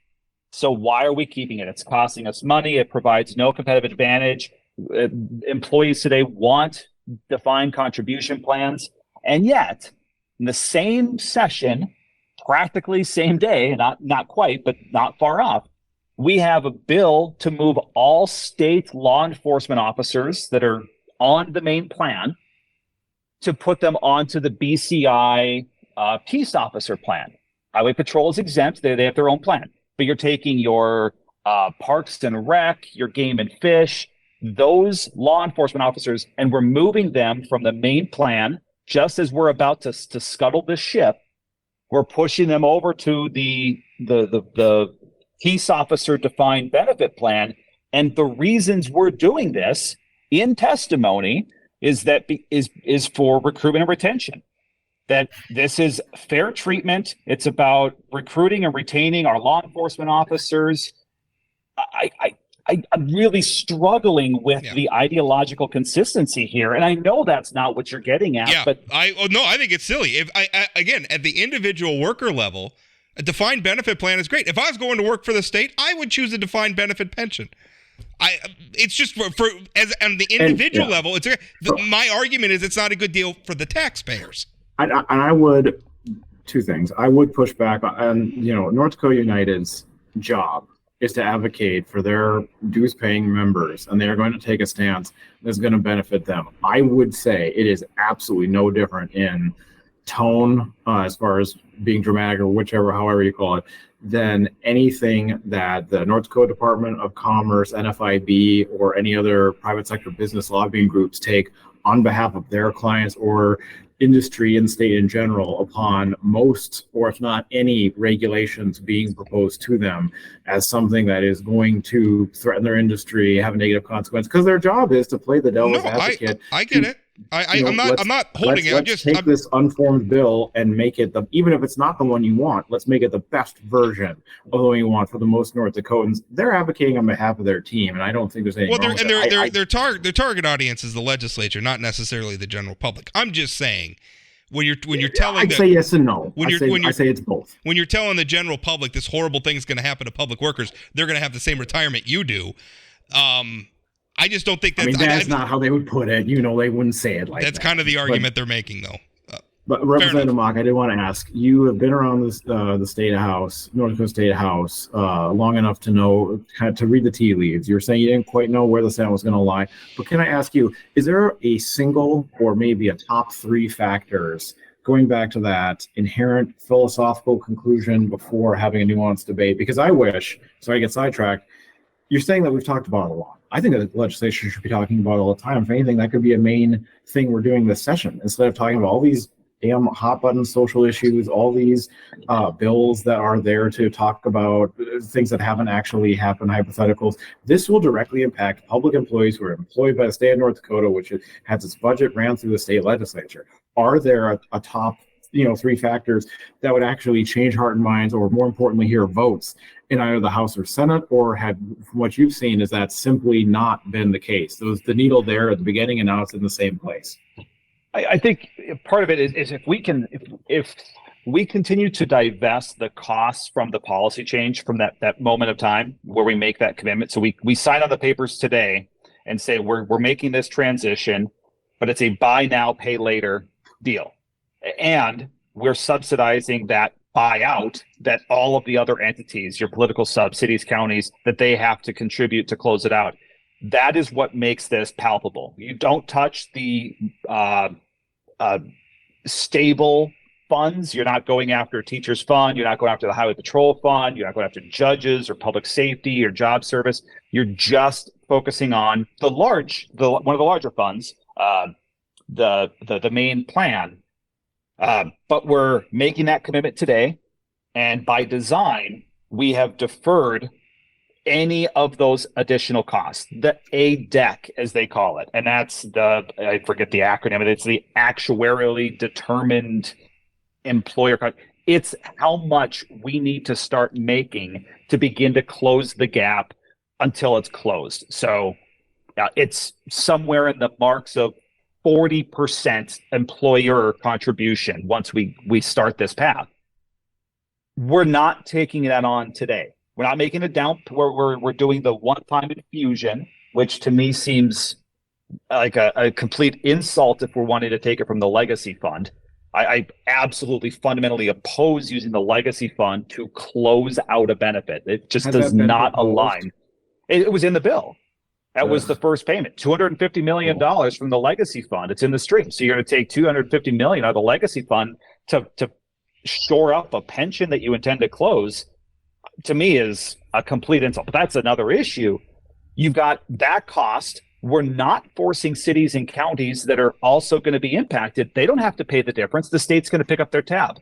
So why are we keeping it? It's costing us money. It provides no competitive advantage. Employees today want defined contribution plans. And yet, in the same session, practically same day, not quite, but not far off, we have a bill to move all state law enforcement officers that are on the main plan to put them onto the BCI peace officer plan. Highway Patrol is exempt. They have their own plan. But you're taking your Parks and Rec, your Game and Fish, those law enforcement officers, and we're moving them from the main plan. Just as we're about to scuttle this ship, we're pushing them over to the peace officer defined benefit plan. And the reasons we're doing this in testimony is for recruitment and retention. That this is fair treatment. It's about recruiting and retaining our law enforcement officers. I'm really struggling with the ideological consistency here, and I know that's not what you're getting at. Yeah, but I think it's silly. If again, at the individual worker level, a defined benefit plan is great. If I was going to work for the state, I would choose a defined benefit pension. It's just for on the individual level. My argument is it's not a good deal for the taxpayers. And I would, 2 things. I would push back on, North Dakota United's job is to advocate for their dues paying members, and they are going to take a stance that's going to benefit them. I would say it is absolutely no different in tone, as far as being dramatic or however you call it, than anything that the North Dakota Department of Commerce, NFIB, or any other private sector business lobbying groups take on behalf of their clients or industry and state in general upon most, or if not any, regulations being proposed to them as something that is going to threaten their industry, have a negative consequence, because their job is to play the devil's advocate. I get it. I'm not holding it. Let's take this unformed bill and make it even if it's not the one you want, let's make it the best version of the one you want for the most North Dakotans. They're advocating on behalf of their team, and I don't think there's anything wrong with it. Their target audience is the legislature, not necessarily the general public. I'm just saying, when you're telling, I'd say yes and no. I say it's both. When you're telling the general public this horrible thing is going to happen to public workers, they're going to have the same retirement you do. I just don't think that's... that's not how they would put it. They wouldn't say it like that. That's kind of the argument they're making, though. But Representative Mock, I did want to ask, you have been around the State House, North Dakota State House, long enough to know, to read the tea leaves. You're saying you didn't quite know where the Senate was going to lie. But can I ask you, is there a single or maybe a top 3 factors, going back to that inherent philosophical conclusion before having a nuanced debate? Because I wish, so I get sidetracked, you're saying that we've talked about it a lot. I think that the legislature should be talking about it all the time. If anything, that could be a main thing we're doing this session, instead of talking about all these damn hot button social issues, all these bills that are there to talk about things that haven't actually happened, hypotheticals. This will directly impact public employees who are employed by the state of North Dakota, which has its budget ran through the state legislature. Are there a top 3 factors that would actually change heart and minds, or more importantly, hear votes in either the House or Senate, or from what you've seen, has that simply not been the case? There was the needle there at the beginning, and now it's in the same place. I think part of it is if we continue to divest the costs from the policy change from that moment of time where we make that commitment. So we sign on the papers today and say we're making this transition, but it's a buy now, pay later deal. And we're subsidizing that buyout that all of the other entities, your political subs, cities, counties, that they have to contribute to close it out. That is what makes this palpable. You don't touch the stable funds. You're not going after a teacher's fund. You're not going after the highway patrol fund. You're not going after judges or public safety or job service. You're just focusing on one of the larger funds, the main plan. But we're making that commitment today, and by design, we have deferred any of those additional costs. The ADEC, as they call it, and that's I forget the acronym, but it's the actuarially determined employer cost. It's how much we need to start making to begin to close the gap until it's closed. So it's somewhere in the marks of 40% employer contribution once we start this path. We're not taking that on today. We're not making it down. We're doing the one-time infusion, which to me seems like a complete insult if we're wanting to take it from the legacy fund. I absolutely fundamentally oppose using the legacy fund to close out a benefit. It just does not align. It was in the bill. That was the first payment, $250 million from the legacy fund. It's in the stream. So you're going to take $250 million out of the legacy fund to shore up a pension that you intend to close. To me, is a complete insult. But that's another issue. You've got that cost. We're not forcing cities and counties that are also going to be impacted. They don't have to pay the difference. The state's going to pick up their tab.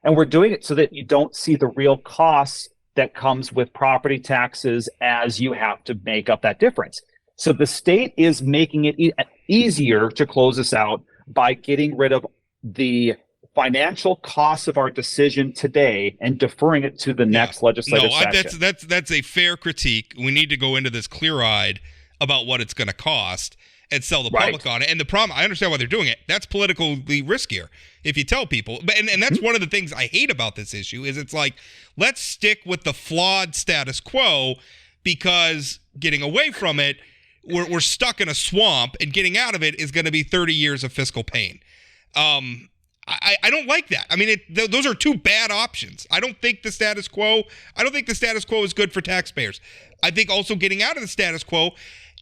And we're doing it so that you don't see the real costs that comes with property taxes as you have to make up that difference. So the state is making it easier to close this out by getting rid of the financial costs of our decision today and deferring it to the next legislative session. That's a fair critique. We need to go into this clear-eyed about what it's going to cost and sell the public on it. And the problem, I understand why they're doing it. That's politically riskier if you tell people. And that's one of the things I hate about this issue is it's like, let's stick with the flawed status quo because getting away from it, we're stuck in a swamp, and getting out of it is going to be 30 years of fiscal pain. I don't like that. I mean, those are two bad options. I don't think the status quo is good for taxpayers. I think also getting out of the status quo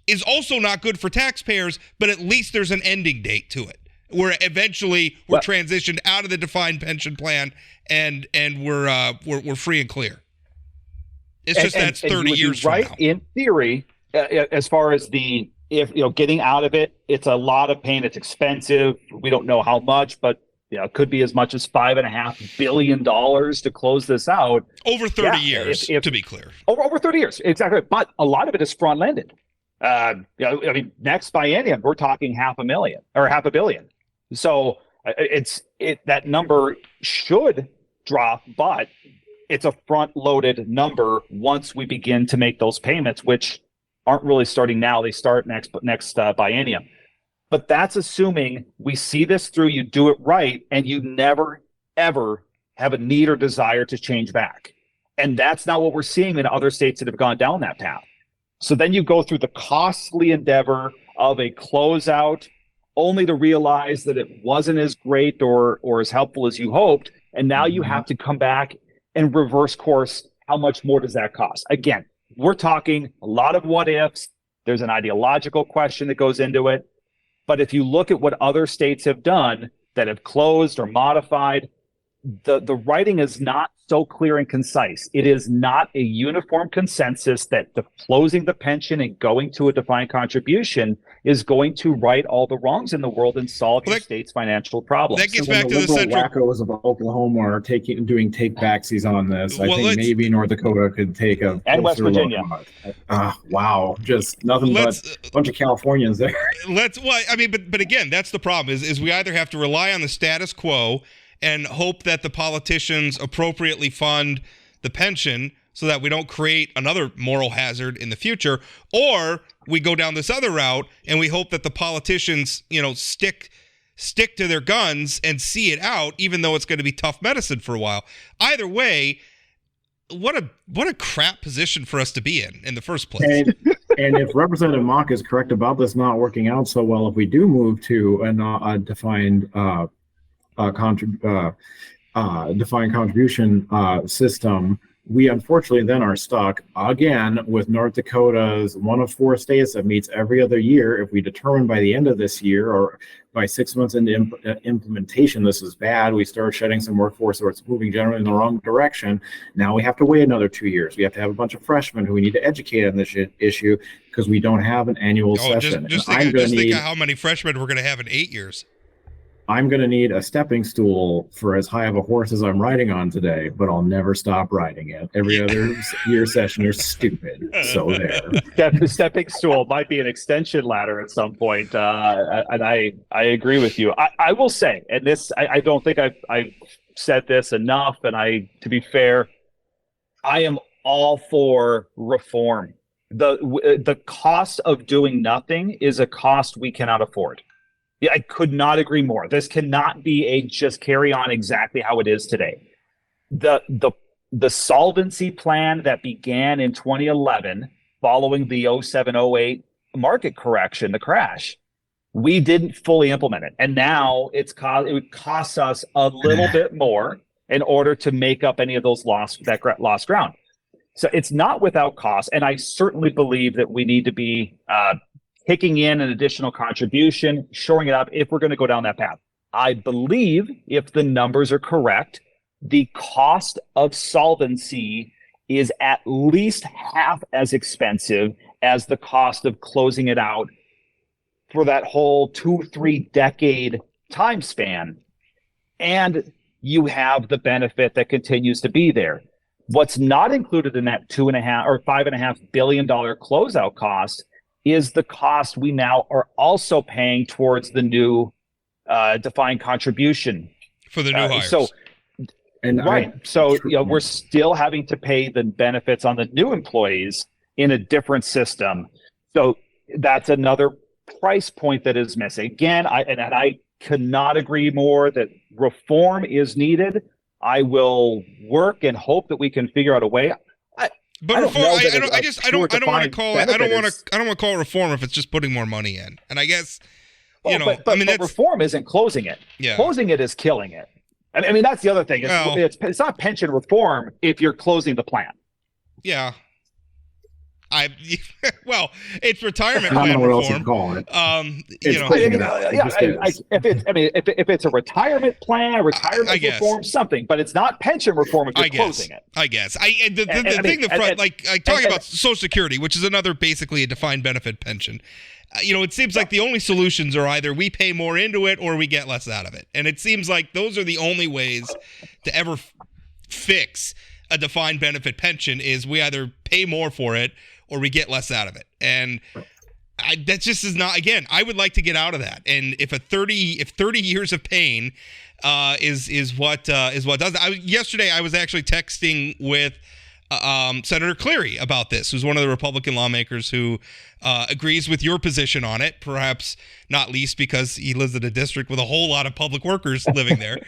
is also not good for taxpayers, but at least there's an ending date to it, where eventually we're transitioned out of the defined pension plan and we're free and clear. It's just that's 30 years from now. In theory, as far as getting out of it, it's a lot of pain. It's expensive. We don't know how much, but it could be as much as $5.5 billion to close this out over 30 years. To be clear, over 30 years, exactly. But a lot of it is front-ended. Next biennium, we're talking $500 million. So that number should drop, but it's a front-loaded number once we begin to make those payments, which aren't really starting now. They start next biennium. But that's assuming we see this through, you do it right, and you never, ever have a need or desire to change back. And that's not what we're seeing in other states that have gone down that path. So then you go through the costly endeavor of a closeout, only to realize that it wasn't as great or as helpful as you hoped. And now you have to come back and reverse course. How much more does that cost? Again, we're talking a lot of what ifs. There's an ideological question that goes into it. But if you look at what other states have done that have closed or modified, the writing is not so clear and concise. It is not a uniform consensus that closing the pension and going to a defined contribution is going to right all the wrongs in the world and solve your state's financial problems. That gets back to the central wackos of Oklahoma are doing take backsies on this. I think maybe North Dakota could take a and West Virginia. Wow, just nothing but a bunch of Californians there. But again, that's the problem. Is we either have to rely on the status quo and hope that the politicians appropriately fund the pension so that we don't create another moral hazard in the future, or we go down this other route and we hope that the politicians, stick to their guns and see it out, even though it's going to be tough medicine for a while. Either way, what a crap position for us to be in the first place. And if Representative Mock is correct about this not working out so well, if we do move to a defined defined contribution system, we unfortunately then are stuck again with North Dakota's one of 4 states that meets every other year. If we determine by the end of this year or by 6 months into implementation, this is bad, we start shedding some workforce or it's moving generally in the wrong direction, now we have to wait another 2 years. We have to have a bunch of freshmen who we need to educate on this issue because we don't have an annual session. Just think of how many freshmen we're going to have in 8 years. I'm going to need a stepping stool for as high of a horse as I'm riding on today, but I'll never stop riding it. Every other year session is stupid. So there. The stepping stool might be an extension ladder at some point. And I agree with you. I will say, and this, I don't think I've said this enough. And to be fair, I am all for reform. The cost of doing nothing is a cost we cannot afford. Yeah, I could not agree more. This cannot be a just carry on exactly how it is today. The solvency plan that began in 2011 following the 07-08 market correction, the crash, we didn't fully implement it. And now it would cost us a little bit more in order to make up any of those lost ground. So it's not without cost. And I certainly believe that we need to be kicking in an additional contribution, shoring it up if we're going to go down that path. I believe if the numbers are correct, the cost of solvency is at least half as expensive as the cost of closing it out for that whole 2-3 decade time span. And you have the benefit that continues to be there. What's not included in that $5.5 billion closeout cost is the cost we now are also paying towards the new defined contribution for the new hires. So we're still having to pay the benefits on the new employees in a different system. So that's another price point that is missing. Again, I cannot agree more that reform is needed. I will work and hope that we can figure out a way. But I don't want to call it reform if it's just putting more money in. And I guess You know, but reform isn't closing it. Yeah. Closing it is killing it. I mean, that's the other thing. It's not pension reform if you're closing the plan. Yeah. Well, it's retirement I don't plan know what else reform. you'd call it. If it's a retirement plan, retirement reform, something, but it's not pension reform if you're closing it. I guess. Talking about Social Security, which is another basically a defined benefit pension. It seems like the only solutions are either we pay more into it or we get less out of it, and it seems like those are the only ways to ever fix a defined benefit pension. Is we either pay more for it or we get less out of it. And that just is not, again, I would like to get out of that. And if 30 years of pain is what does it. Yesterday I was actually texting with Senator Cleary about this, who's one of the Republican lawmakers who agrees with your position on it, perhaps not least because he lives in a district with a whole lot of public workers living there,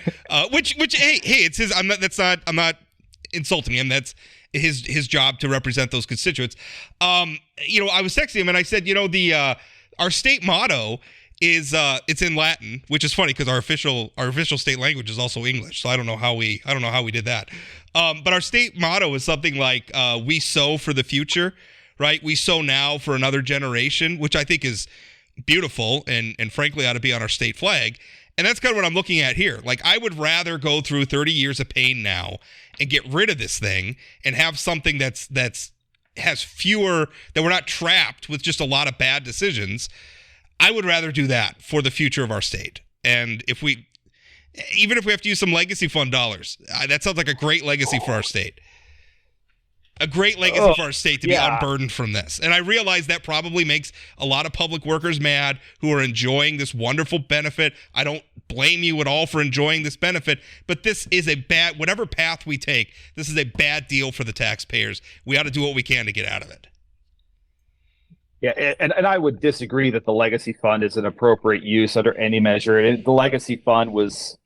which hey, it's his, I'm not insulting him. That's his job to represent those constituents. I was texting him and I said, our state motto is it's in Latin, which is funny because our official state language is also English. So I don't know how we did that. But our state motto is something like we sow for the future, right? We sow now for another generation, which I think is beautiful and frankly ought to be on our state flag. And that's kind of what I'm looking at here. Like, I would rather go through 30 years of pain now and get rid of this thing and have something that's has fewer, that we're not trapped with just a lot of bad decisions. I would rather do that for the future of our state. And even if we have to use some legacy fund dollars, that sounds like a great legacy for our state. A great legacy for our state to be unburdened from this. And I realize that probably makes a lot of public workers mad who are enjoying this wonderful benefit. I don't blame you at all for enjoying this benefit, but this is whatever path we take, this is a bad deal for the taxpayers. We ought to do what we can to get out of it. Yeah, and I would disagree that the legacy fund is an appropriate use under any measure. The legacy fund was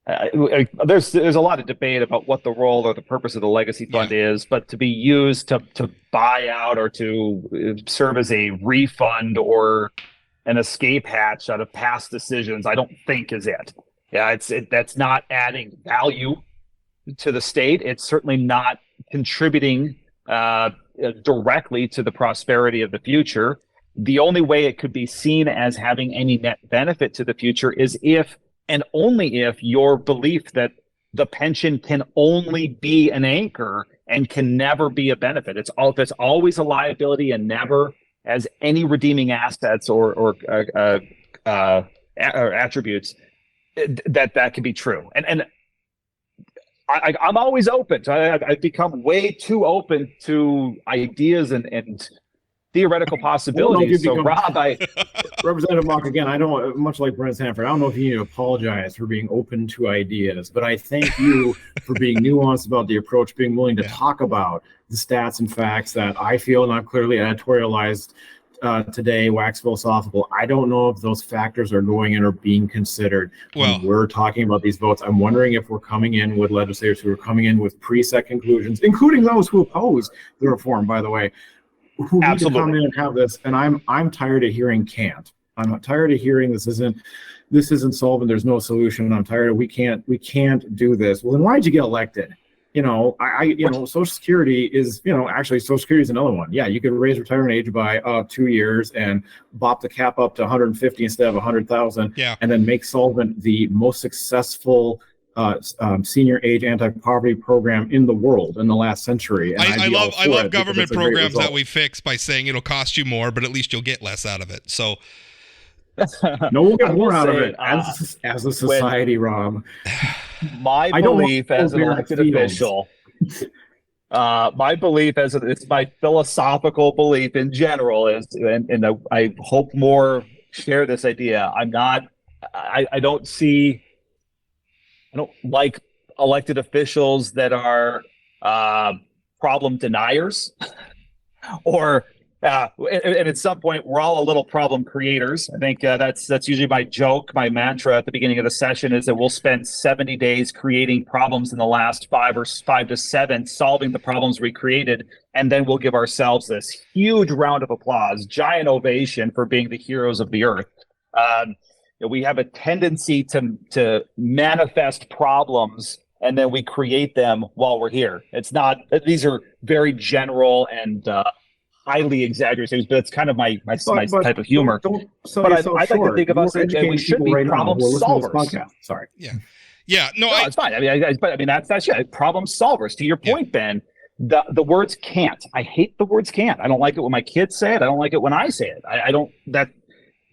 there's a lot of debate about what the role or the purpose of the legacy fund is, but to be used to buy out or to serve as a refund or an escape hatch out of past decisions, I don't think is it. Yeah, that's not adding value to the state. It's certainly not contributing directly to the prosperity of the future. The only way it could be seen as having any net benefit to the future is if and only if your belief that the pension can only be an anchor and can never be a benefit. It's always a liability and never as any redeeming assets or attributes that can be true. And I'm always open. I've become way too open to ideas and theoretical possibilities. So, Rob, Representative Mock, again, I don't, much like Brent Sanford, I don't know if you need to apologize for being open to ideas, but I thank you for being nuanced about the approach, being willing to talk about the stats and facts that I feel, and I've clearly editorialized today, wax philosophical. I don't know if those factors are going in or being considered when we're talking about these votes. I'm wondering if we're coming in with legislators who are coming in with preset conclusions, including those who oppose the reform, by the way, who need to come in and have this. And I'm tired of hearing can't. I'm tired of hearing this isn't solvent. There's no solution. I'm tired of we can't do this. Well, then why'd you get elected? Social Security is, actually Social Security is another one. Yeah, you could raise retirement age by 2 years and bop the cap up to 150 instead of 100,000. Yeah. And then make solvent the most successful senior age anti-poverty program in the world in the last century. And I love government programs that we fix by saying it'll cost you more, but at least you'll get less out of it. So no, we'll get more out of it as a society, Rob. My belief as an elected official, it's my philosophical belief in general is, and I hope more share this idea. I don't like elected officials that are problem deniers or and at some point we're all a little problem creators. I think that's usually my joke, my mantra at the beginning of the session is that we'll spend 70 days creating problems in the last 5 to 7 solving the problems we created, and then we'll give ourselves this huge round of applause, giant ovation for being the heroes of the earth. We have a tendency to manifest problems and then we create them while we're here. It's not; these are very general and highly exaggerated, but it's kind of my type of humor. Don't but I like to think of us, and we should be problem solvers. Sorry. Yeah. No, it's fine. I mean, that's problem solvers. To your point, Ben, the words can't. I hate the words can't. I don't like it when my kids say it. I don't like it when I say it. I don't.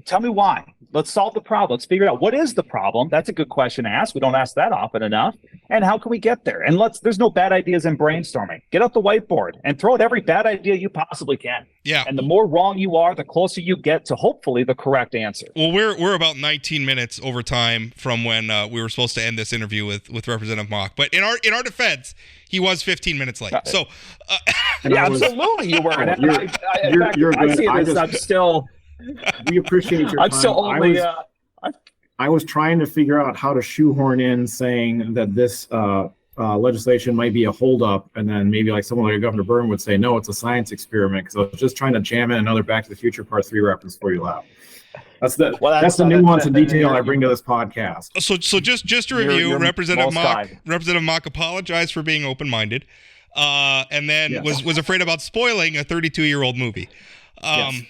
Tell me why. Let's solve the problem. Let's figure it out. What is the problem? That's a good question to ask. We don't ask that often enough. And how can we get there? And there's no bad ideas in brainstorming. Get out the whiteboard and throw out every bad idea you possibly can. Yeah. And the more wrong you are, the closer you get to hopefully the correct answer. Well, we're about 19 minutes over time from when we were supposed to end this interview with Representative Mock. But in our defense, he was 15 minutes late. So absolutely you were. I'm still. We appreciate your time. I was trying to figure out how to shoehorn in saying that this legislation might be a holdup, and then maybe like someone like Governor Burgum would say, no, it's a science experiment, because I was just trying to jam in another Back to the Future Part 3 reference for you, laugh. That's the nuance and detail I bring to this podcast. So just to review, Representative Mock apologized for being open-minded, and then was afraid about spoiling a 32-year-old movie.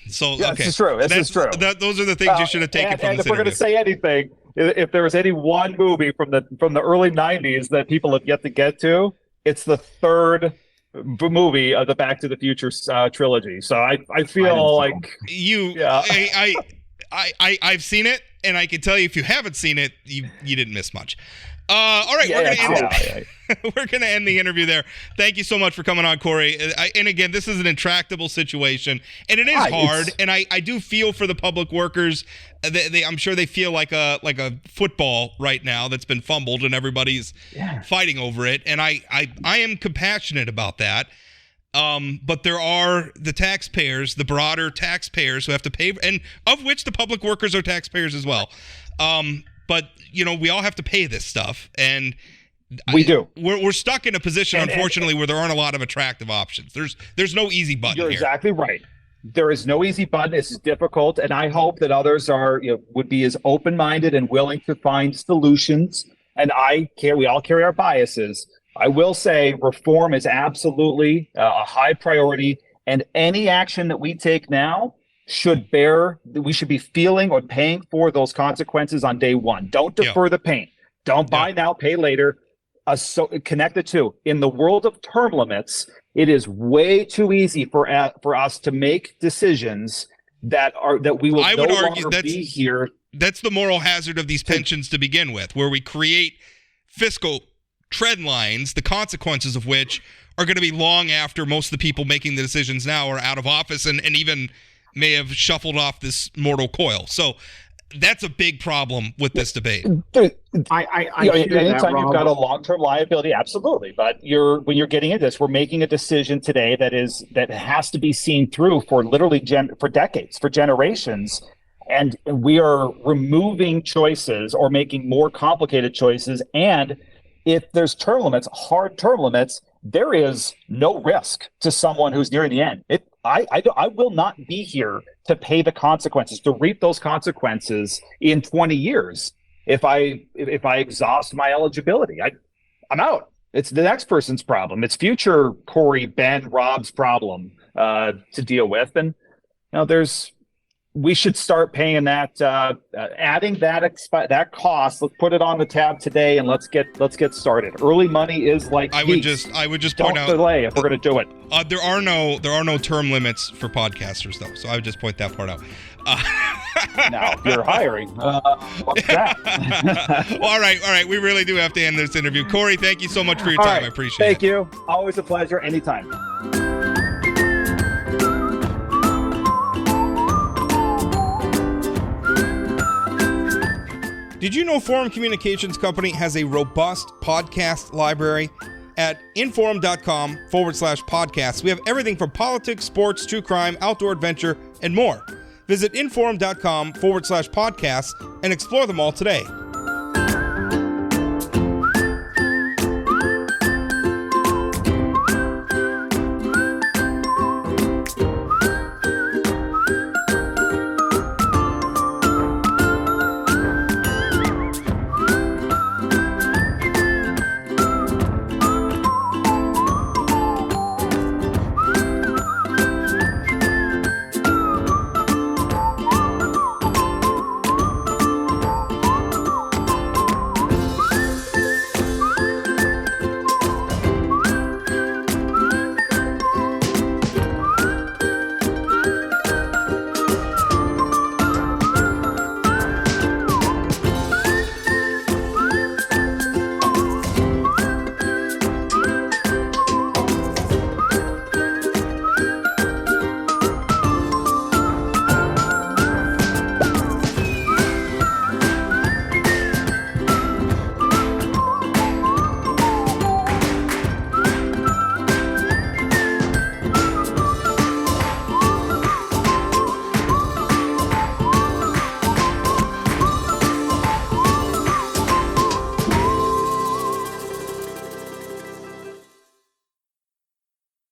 So okay, this is true. This is true. Those are the things you should have taken from this if we're going to say anything, if there was any one movie from the early 90s that people have yet to get to, it's the third movie of the Back to the Future trilogy. So I feel like I've seen it, and I can tell you if you haven't seen it, you didn't miss much. All right, we're going to end the interview there. Thank you so much for coming on, Corey. And again, this is an intractable situation, and it is hard. And I do feel for the public workers. I'm sure they feel like a football right now that's been fumbled, and everybody's fighting over it. And I am compassionate about that. But there are the taxpayers, the broader taxpayers who have to pay, and of which the public workers are taxpayers as well. But we all have to pay this stuff, and we do. We're stuck in a position, unfortunately, where there aren't a lot of attractive options. There's no easy button. You're exactly right. There is no easy button. This is difficult, and I hope that others would be as open-minded and willing to find solutions. And we all carry our biases. I will say reform is absolutely a high priority, and any action that we take now we should be feeling or paying for those consequences on day one. Don't defer the pain. Don't buy now, pay later. Connect the two. In the world of term limits, it is way too easy for us to make decisions that we will no longer be here. That's the moral hazard of these pensions to begin with, where we create fiscal trend lines, the consequences of which are going to be long after most of the people making the decisions now are out of office and even may have shuffled off this mortal coil. So that's a big problem with this debate. Anytime you've got a long-term liability, absolutely. But when you're getting into this, we're making a decision today that has to be seen through for literally for decades, for generations. And we are removing choices or making more complicated choices. And if there's hard term limits, there is no risk to someone who's nearing the end. I will not be here to pay the consequences, to reap those consequences in 20 years. If I exhaust my eligibility, I'm out. It's the next person's problem. It's future Corey, Ben, Rob's problem to deal with. And we should start paying that, adding that cost. Let's put it on the tab today, and let's get started. Early money is like I would just point out, don't delay if we're going to do it. There are no term limits for podcasters, though, so I would just point that part out. Now you're hiring. What's that? Well, all right. We really do have to end this interview. Corey, thank you so much for your time. I appreciate it. Thank you. Always a pleasure. Anytime. Did you know Forum Communications Company has a robust podcast library? At inforum.com/podcasts, we have everything from politics, sports, true crime, outdoor adventure, and more. Visit inforum.com/podcasts and explore them all today.